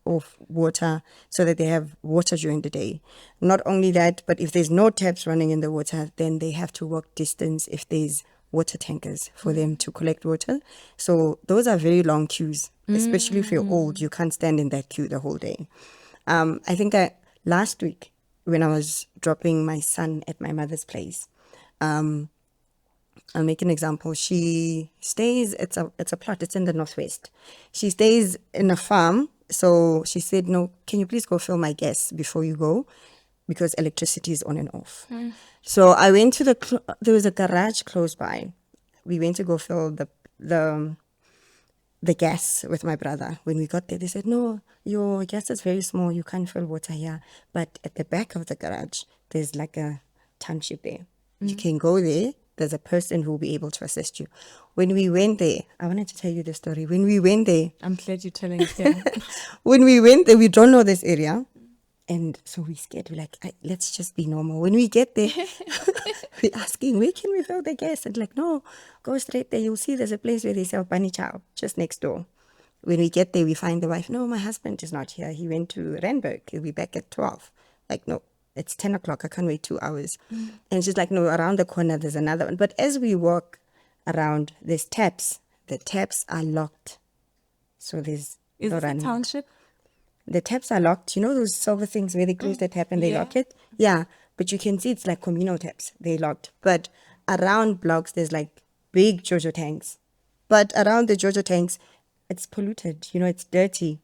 water so that they have water during the day. Not only that, but if there's no taps running in the water, then they have to walk distance if there's water tankers for them to collect water. So those are very long queues, especially if you're old. You can't stand in that queue the whole day. I think last week when I was dropping my son at my mother's place, I'll make an example. She stays, it's a plot, it's in the northwest. She stays in a farm. So she said, no, can you please go fill my gas before you go? Because electricity is on and off. So I went to there was a garage close by. We went to go fill the gas with my brother. When we got there, they said, no, your gas is very small. You can't fill water here. But at the back of the garage, there's like a township there. You can go there. There's a person who will be able to assist you. When we went there, I wanted to tell you the story. When we went there, I'm glad you're telling us here. when we went there, we don't know this area. And so we're scared. We're like, let's just be normal. When we get there, we're asking, where can we fill the gas? And like, no, go straight there. You'll see there's a place where they sell bunny chow just next door. When we get there, we find the wife. No, my husband is not here. He went to Randburg. He'll be back at 12. Like, no, it's 10 o'clock. I can't wait 2 hours. And she's like, no, around the corner, there's another one. But as we walk around, there's taps. The taps are locked. So there's Is no this a running. township? The taps are locked. You know those silver things where they close the tap and they lock it? Yeah. But you can see it's like communal taps. They're locked. But around blocks, there's like big Jojo tanks. But around the Jojo tanks, it's polluted. It's dirty.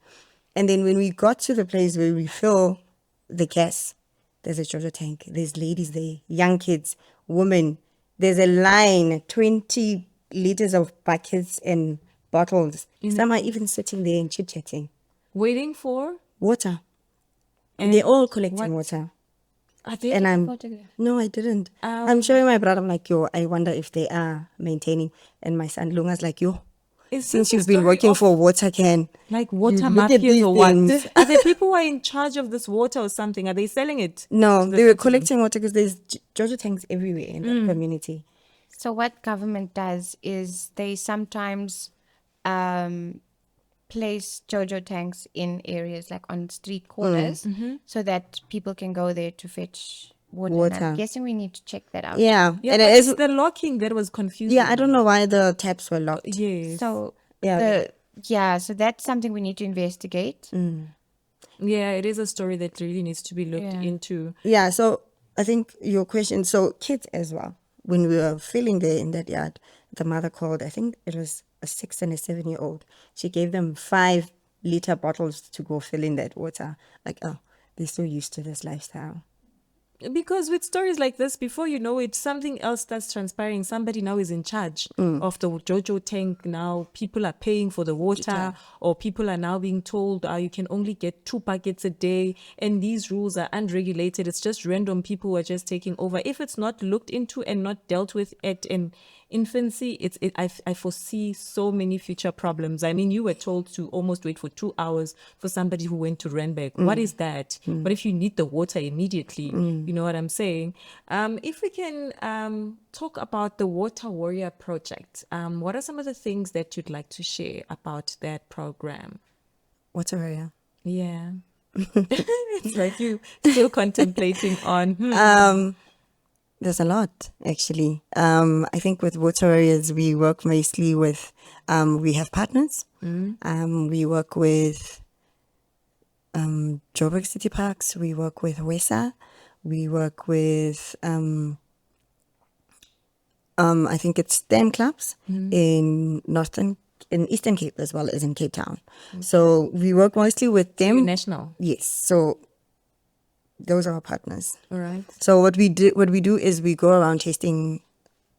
And then when we got to the place where we fill the gas, there's a Jojo tank. There's ladies there, young kids, women. There's a line, 20 liters of buckets and bottles. Some are even sitting there and chit-chatting. Waiting for? Water. And They're all collecting water. Are they? And no, I didn't. I'm showing my brother, I'm like, yo, I wonder if they are maintaining. And my son Lunga's like, yo, since you've been working for WaterCAN, like water you look at mafias these or what? things. Are there people who are in charge of this water or something? Are they selling it? No, to the they were citizens? collecting water because there's Jojo tanks everywhere in that community. So what government does is they sometimes place Jojo tanks in areas like on street corners so that people can go there to fetch water. And I'm guessing we need to check that out. Yeah. Yeah, And but it is, it's the locking that was confusing. yeah, I don't know why the taps were locked. Yes. So Yeah. so that's something we need to investigate. Yeah, it is a story that really needs to be looked into. Yeah, so I think your question, so kids as well. When we were filling there in that yard, the mother called, I think it was a 6 and a 7-year-old. She gave them 5-liter bottles to go fill in that water. Like, oh, they're so used to this lifestyle. Because with stories like this, before you know it, something else starts transpiring. Somebody now is in charge of the Jojo tank. Now people are paying for the water, or people are now being told you can only get 2 buckets a day. And these rules are unregulated. It's just random people who are just taking over. If it's not looked into and not dealt with at an infancy, I foresee so many future problems. I mean, you were told to almost wait for 2 hours for somebody who went to Randburg. What is that? But if you need the water immediately, you know what I'm saying? If we can talk about the Water Warrior Project, what are some of the things that you'd like to share about that program? Water Warrior. Yeah. It's like you still contemplating on. There's a lot, actually. I think with Water Warriors, we work mostly with, we have partners. We work with Joburg City Parks. We work with WESA. We work with, I think it's 10 clubs in Eastern Cape as well as in Cape Town. So we work mostly with them. National. Yes. So those are our partners. All right. So what we do is we go around testing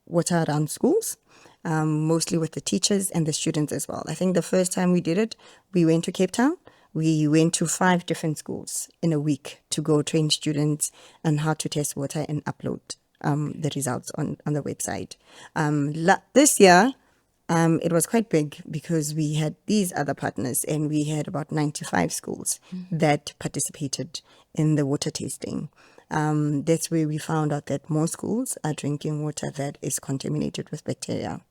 water around schools, mostly with the teachers and the students as well. I think the first time we did it, we went to Cape Town. We went to 5 different schools in a week to go train students on how to test water and upload the results on the website. This year, it was quite big because we had these other partners and we had about 95 schools that participated in the water tasting. That's where we found out that more schools are drinking water that is contaminated with bacteria.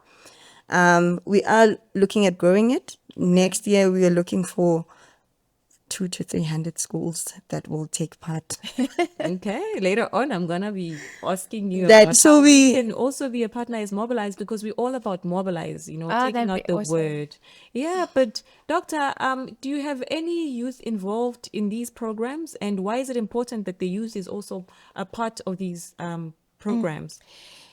We are looking at growing it. Next year, we are looking for 200 to 300 schools that will take part. Okay. Later on, I'm gonna be asking you That- about so how we- can also be a partner as Mobilize, because we're all about Mobilize. You know, Ah, taking that'd out be the awesome. word. Yeah, but Doctor, do you have any youth involved in these programs, and why is it important that the youth is also a part of these programs?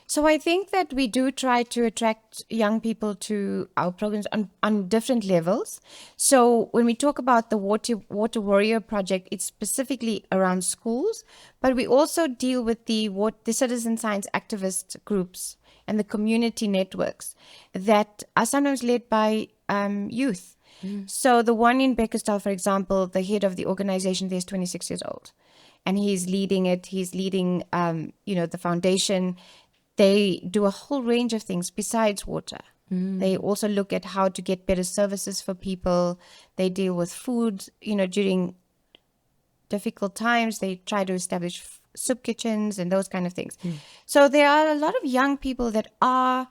So I think that we do try to attract young people to our programs on different levels. So when we talk about the Water Warrior project, it's specifically around schools, but we also deal with the citizen science activist groups and the community networks that are sometimes led by youth. So the one in Beckersdale, for example, the head of the organization there is 26 years old, and he's leading it. He's leading, the foundation. They do a whole range of things besides water. They also look at how to get better services for people. They deal with food, during difficult times. They try to establish soup kitchens and those kind of things. So there are a lot of young people that are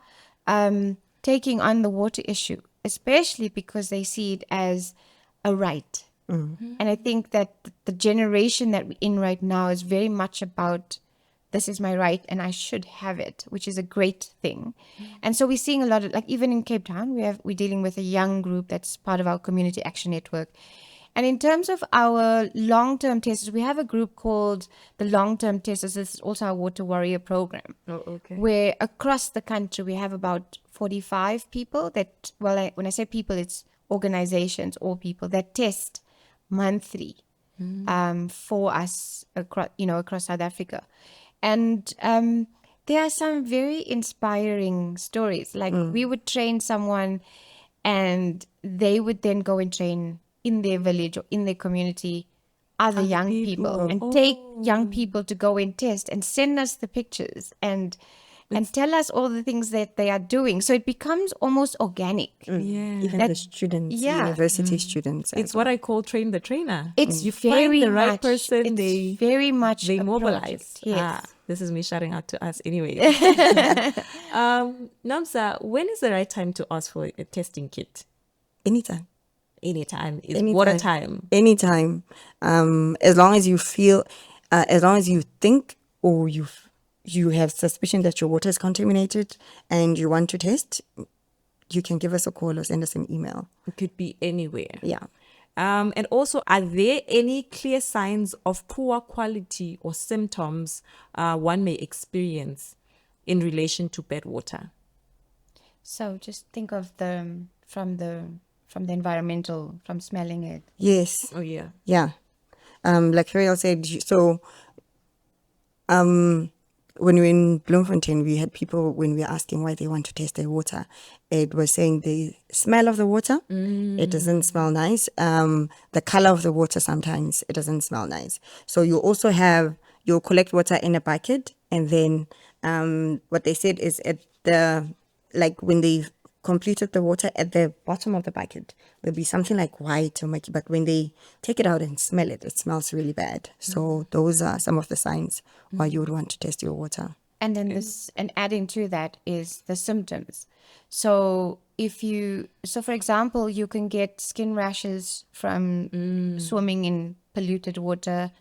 taking on the water issue, especially because they see it as a right. And I think that the generation that we're in right now is very much about, this is my right and I should have it, which is a great thing. And so we're seeing a lot of, like, even in Cape Town, we're dealing with a young group that's part of our community action network. And in terms of our long-term testers, we have a group called the Long-Term Testers. This is also our Water Warrior program. Oh, okay. Where across the country, we have about 45 people that, when I say people, it's organizations or people that test monthly for us across South Africa. And there are some very inspiring stories. Like we would train someone and they would then go and train in their village or in their community other young people and take young people to go and test and send us the pictures and tell us all the things that they are doing. So it becomes almost organic. Yeah. Even the students, university students. It's what I call train the trainer. It's you very find the right much, person, it's they very much they a mobilize. project, yes. This is me shouting out to us anyway. Namsa, when is the right time to ask for a testing kit? Anytime. Anytime. It's water time. Anytime. As long as you feel, as long as you think or you have suspicion that your water is contaminated and you want to test, you can give us a call or send us an email. It could be anywhere. Yeah. And also, are there any clear signs of poor quality or symptoms one may experience in relation to bad water? So just think of from the environmental, from smelling it. Yes. Oh, yeah. Yeah. Like Ferrial said, when we were in Bloemfontein, we had people, when we were asking why they want to test their water, it was saying the smell of the water, it doesn't smell nice. The color of the water, sometimes it doesn't smell nice. So you'll collect water in a bucket, and then what they said is when they completed the water, at the bottom of the bucket, there'll be something like white or murky, but when they take it out and smell it, it smells really bad. So those are some of the signs why you would want to test your water. And then and adding to that is the symptoms. So for example, you can get skin rashes from swimming in polluted water,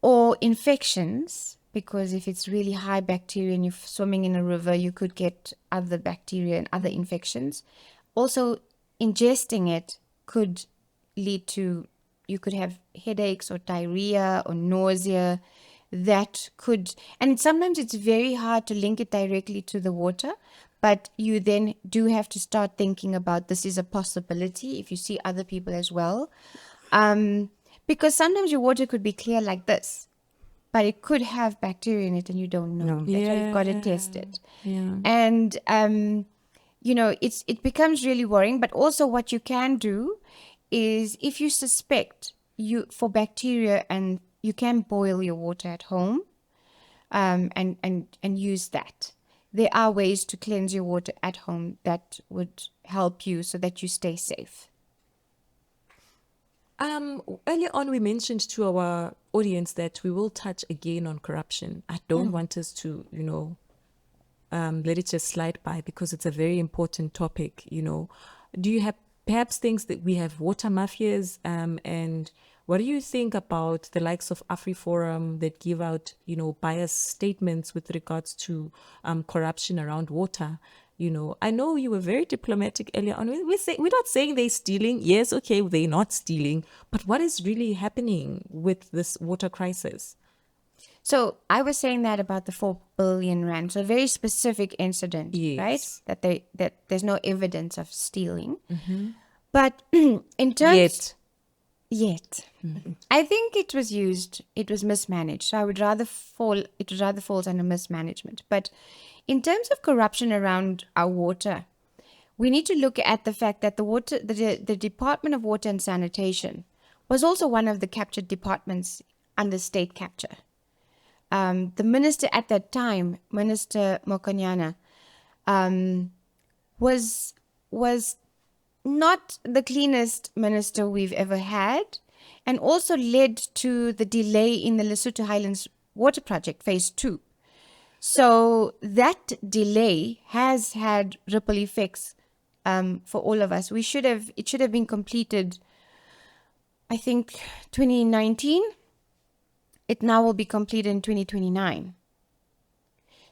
or infections because if it's really high bacteria and you're swimming in a river, you could get other bacteria and other infections. Also, ingesting it could lead to, you could have headaches or diarrhea or nausea. That could, and sometimes it's very hard to link it directly to the water, but you then do have to start thinking about this is a possibility if you see other people as well. Because sometimes your water could be clear like this, but it could have bacteria in it and you don't know. No. That's why you've got to test it. Yeah. And, it becomes really worrying. But also what you can do is if you suspect for bacteria, and you can boil your water at home and use that. There are ways to cleanse your water at home that would help you so that you stay safe. Earlier on, we mentioned to our audience that we will touch again on corruption. I don't want us to, let it just slide by, because it's a very important topic. Do you have perhaps things that we have water mafias, and what do you think about the likes of AfriForum that give out, biased statements with regards to corruption around water? I know you were very diplomatic earlier on. We're not saying they're stealing. Yes, okay, they're not stealing. But what is really happening with this water crisis? So I was saying that about the 4 billion rand, so a very specific incident, Yes. right? That there's no evidence of stealing. But in terms... Yet. I think it was mismanaged. So it rather falls under mismanagement. But in terms of corruption around our water, we need to look at the fact that the Department of Water and Sanitation was also one of the captured departments under state capture. The minister at that time, Minister Mokonyana, was not the cleanest minister we've ever had, and also led to the delay in the Lesotho Highlands Water Project Phase 2. So that delay has had ripple effects for all of us. It should have been completed, I think, 2019. It now will be completed in 2029.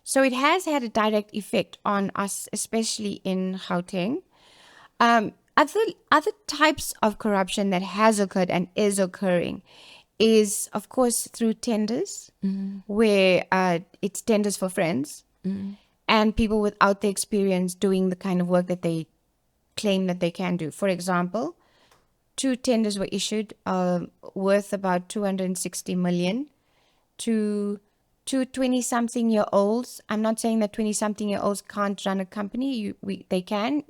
So it has had a direct effect on us, especially in Gauteng. Other types of corruption that has occurred and is occurring is, of course, through tenders, where it's tenders for friends, and people without the experience doing the kind of work that they claim that they can do. For example, 2 tenders were issued worth about 260 million to 20-something-year-olds. I'm not saying that 20-something-year-olds can't run a company. They can.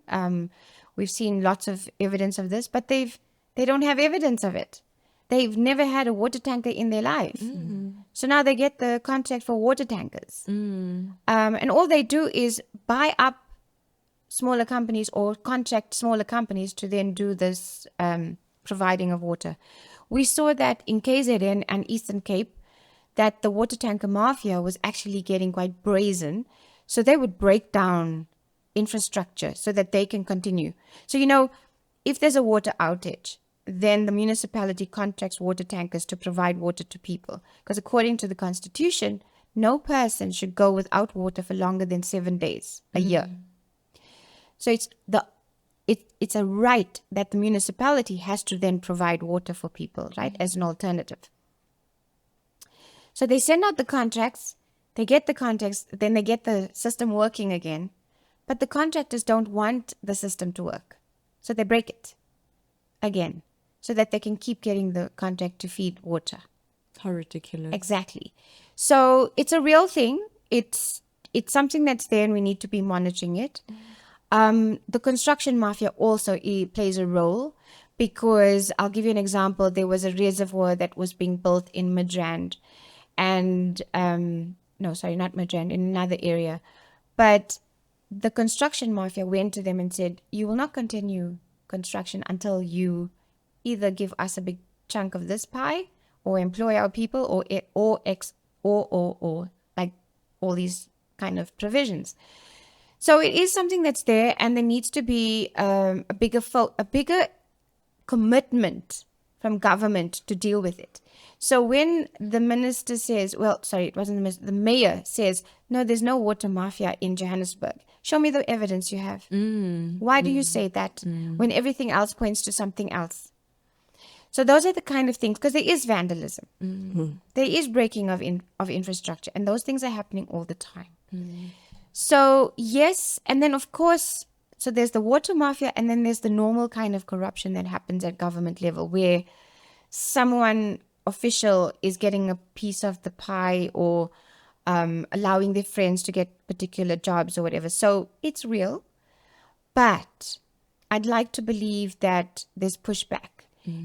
We've seen lots of evidence of this, but they don't have evidence of it. They've never had a water tanker in their life. So now they get the contract for water tankers. And all they do is buy up smaller companies or contract smaller companies to then do this providing of water. We saw that in KZN and Eastern Cape, that the water tanker mafia was actually getting quite brazen. So they would break down infrastructure so that they can continue. So, if there's a water outage, then the municipality contracts water tankers to provide water to people. Because according to the Constitution, no person should go without water for longer than 7 days a year. So it's a right that the municipality has to then provide water for people, right, as an alternative. So they send out the contracts, they get the contracts, then they get the system working again. But the contractors don't want the system to work. So they break it again so that they can keep getting the contract to feed water. How ridiculous. Exactly. So it's a real thing. It's something that's there and we need to be monitoring it. The construction mafia also plays a role because I'll give you an example. There was a reservoir that was being built in Midrand and, not Midrand, in another area. But the construction mafia went to them and said, you will not continue construction until you either give us a big chunk of this pie or employ our people or like all these kind of provisions. So it is something that's there, and there needs to be a bigger commitment from government to deal with it. So when the minister says, it wasn't the minister, the mayor says, no, there's no water mafia in Johannesburg. Show me the evidence you have. Why do you say that when everything else points to something else? So those are the kind of things, because there is vandalism. There is breaking of infrastructure, and those things are happening all the time. So yes, and then of course, so there's the water mafia, and then there's the normal kind of corruption that happens at government level, where someone official is getting a piece of the pie, or allowing their friends to get particular jobs or whatever. So it's real, but I'd like to believe that there's pushback.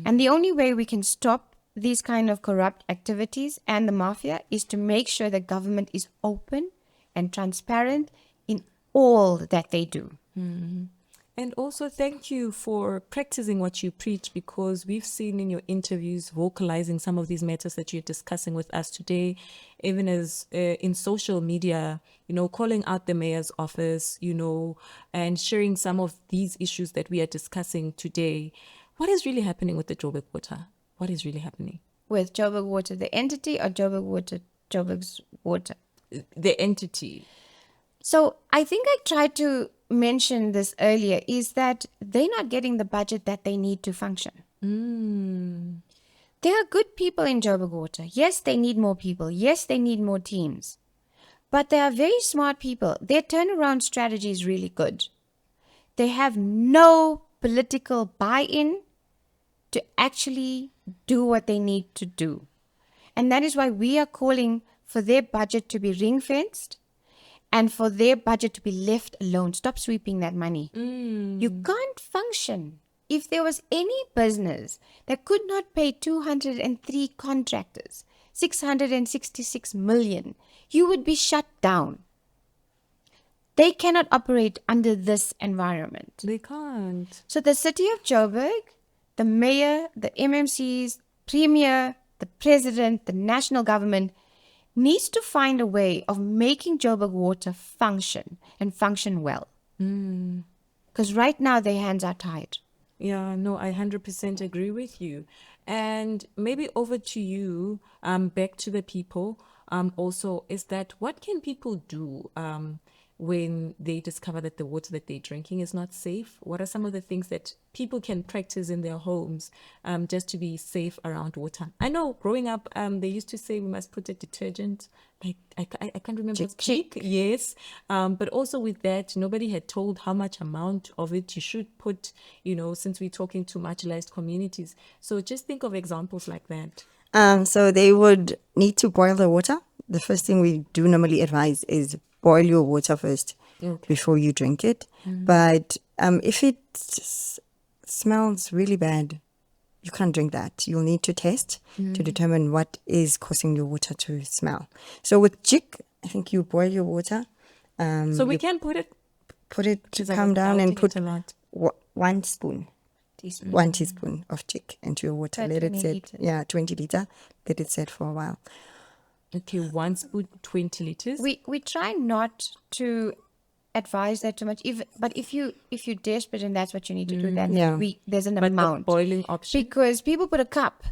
And the only way we can stop these kind of corrupt activities and the mafia is to make sure that government is open and transparent in all that they do. And also thank you for practicing what you preach, because we've seen in your interviews vocalizing some of these matters that you're discussing with us today, even as in social media, calling out the mayor's office, and sharing some of these issues that we are discussing today. What is really happening with the Joburg water? What is really happening? With Joburg Water, the entity, or Joburg's water? The entity. So I think I tried to mention this earlier, is that they're not getting the budget that they need to function. There are good people in Joburg Water. Yes, they need more people. Yes, they need more teams. But they are very smart people. Their turnaround strategy is really good. They have no political buy-in to actually do what they need to do. And that is why we are calling for their budget to be ring-fenced and for their budget to be left alone. Stop sweeping that money. You can't function. If there was any business that could not pay 203 contractors 666 million, you would be shut down. They cannot operate under this environment. They can't. So the city of Joburg, the mayor, the MMCs, premier, the president, the national government needs to find a way of making Joburg Water function and function well. Because right now their hands are tied. Yeah, no, I 100% agree with you. And maybe over to you, back to the people, also, is that what can people do when they discover that the water that they're drinking is not safe? What are some of the things that people can practice in their homes just to be safe around water? I know growing up, they used to say we must put a detergent, like I can't remember. Chick. Yes. But also with that, nobody had told how much amount of it you should put, since we're talking to marginalized communities. So just think of examples like that. So they would need to boil the water. The first thing we do normally advise is boil your water first before you drink it. But if it smells really bad, you can't drink that. You'll need to test to determine what is causing your water to smell. So with jik, I think you boil your water. So we can put it to calm down and put a lot. 1 spoon. 1 teaspoon of jik into your water. Let it set. Yeah, 20 liter. Let it set for a while. Okay, 1 spoon, 20 liters. We try not to advise that too much. But if you're desperate and that's what you need to do, then there's an amount. The boiling option. Because people put a cup.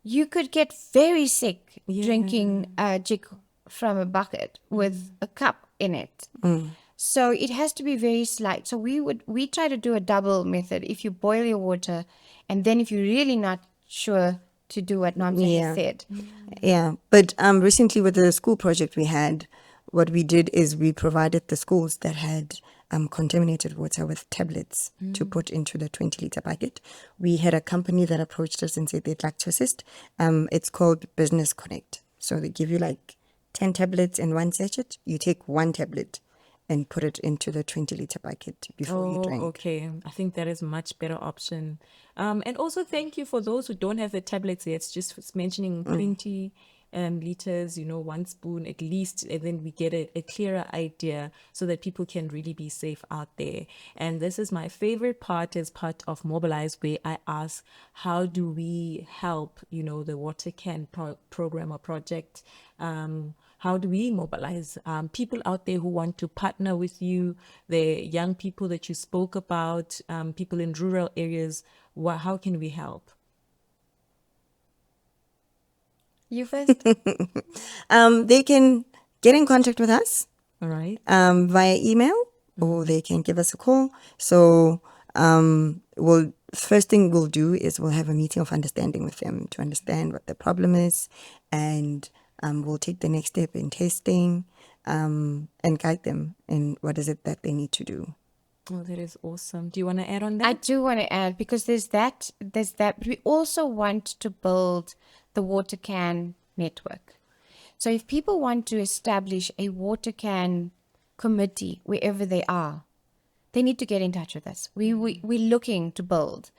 You could get very sick drinking jik from a bucket with a cup in it. So it has to be very slight. So we try to do a double method. If you boil your water, and then if you're really not sure, to do what Nomsa has said. Yeah, but recently with the school project we had, what we did is we provided the schools that had contaminated water with tablets to put into the 20-liter bucket. We had a company that approached us and said they'd like to assist. It's called Business Connect. So they give you like 10 tablets in one sachet. You take 1 tablet and put it into the 20-liter bucket before you drink. Okay. I think that is a much better option. And also thank you for those who don't have the tablets yet. Just mentioning 20 liters, 1 spoon at least, and then we get a clearer idea so that people can really be safe out there. And this is my favorite part as part of Mobilize, where I ask, how do we help, the WaterCAN program or project? How do we mobilize people out there who want to partner with you, the young people that you spoke about, people in rural areas? How can we help? You first. They can get in contact with us All right. via email, or they can give us a call. So first thing we'll do is we'll have a meeting of understanding with them to understand what the problem is, and we'll take the next step in testing and guide them in what is it that they need to do. Oh, that is awesome. Do you want to add on I that? do want to add, because there's that, but we also want to build the WaterCAN network. So if people want to establish a WaterCAN committee wherever they are, they need to get in touch with us. We're looking to build.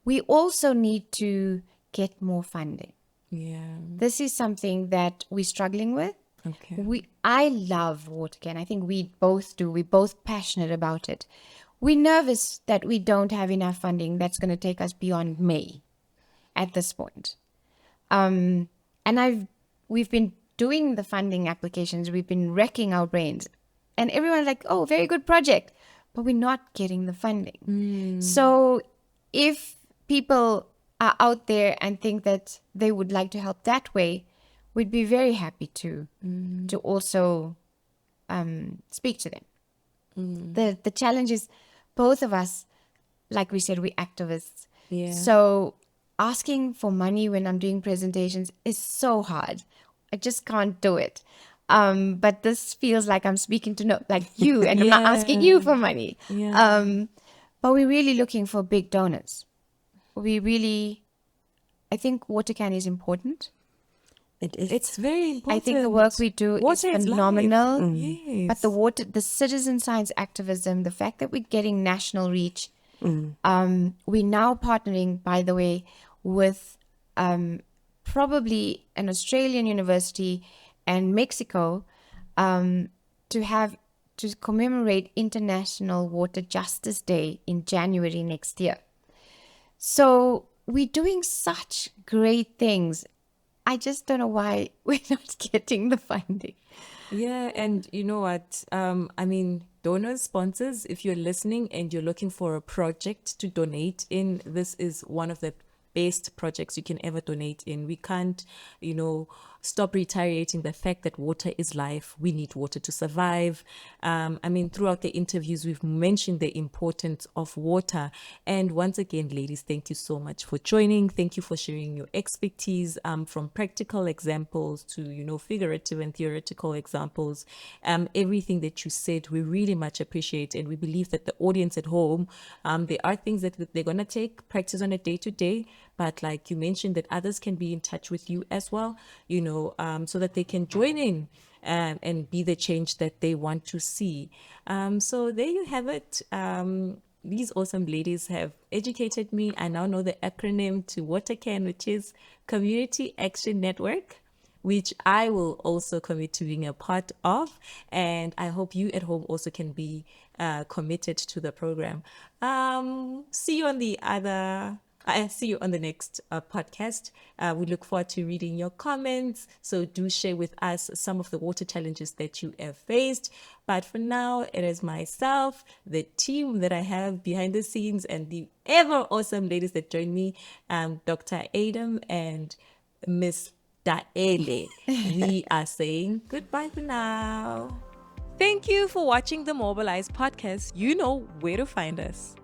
We also need to get more funding. Yeah. This is something that we're struggling with. Okay. I love WaterCAN. I think we both do. We're both passionate about it. We're nervous that we don't have enough funding that's going to take us beyond May at this point. And we've been doing the funding applications. We've been wrecking our brains, and everyone's like, "Oh, very good project," but we're not getting the funding. So, if people are out there and think that they would like to help that way, we'd be very happy to also speak to them. The challenge is, both of us, like we said, we're activists. Yeah. So asking for money when I'm doing presentations is so hard. I just can't do it. But this feels like I'm speaking to like you, and I'm not asking you for money. Yeah. But we're really looking for big donors. I think WaterCAN is important. It is. It's very important. I think the work we do Water is is life. phenomenal. Yes. But the citizen science activism, the fact that we're getting national reach, we're now partnering, by the way, with probably an Australian university and Mexico to commemorate International Water Justice Day in January next year. So we're doing such great things. I just don't know why we're not getting the funding. Yeah, and you know what? I mean, donors, sponsors, if you're listening and you're looking for a project to donate in, this is one of the best projects you can ever donate in. We can't, stop reiterating the fact that water is life. We need water to survive. I mean, throughout the interviews, we've mentioned the importance of water. And once again, ladies, thank you so much for joining. Thank you for sharing your expertise from practical examples to, figurative and theoretical examples. Everything that you said, we really much appreciate. And we believe that the audience at home, there are things that they're going to practice on a day-to-day. But like you mentioned, that others can be in touch with you as well, so that they can join in and be the change that they want to see. So there you have it. These awesome ladies have educated me. I now know the acronym to WaterCAN, which is Community Action Network, which I will also commit to being a part of. And I hope you at home also can be committed to the program. See you on the next podcast. We look forward to reading your comments. So do share with us some of the water challenges that you have faced. But for now, it is myself, the team that I have behind the scenes, and the ever awesome ladies that join me, Dr. Adam and Miss Daele. We are saying goodbye for now. Thank you for watching the Mobilize podcast. You know where to find us.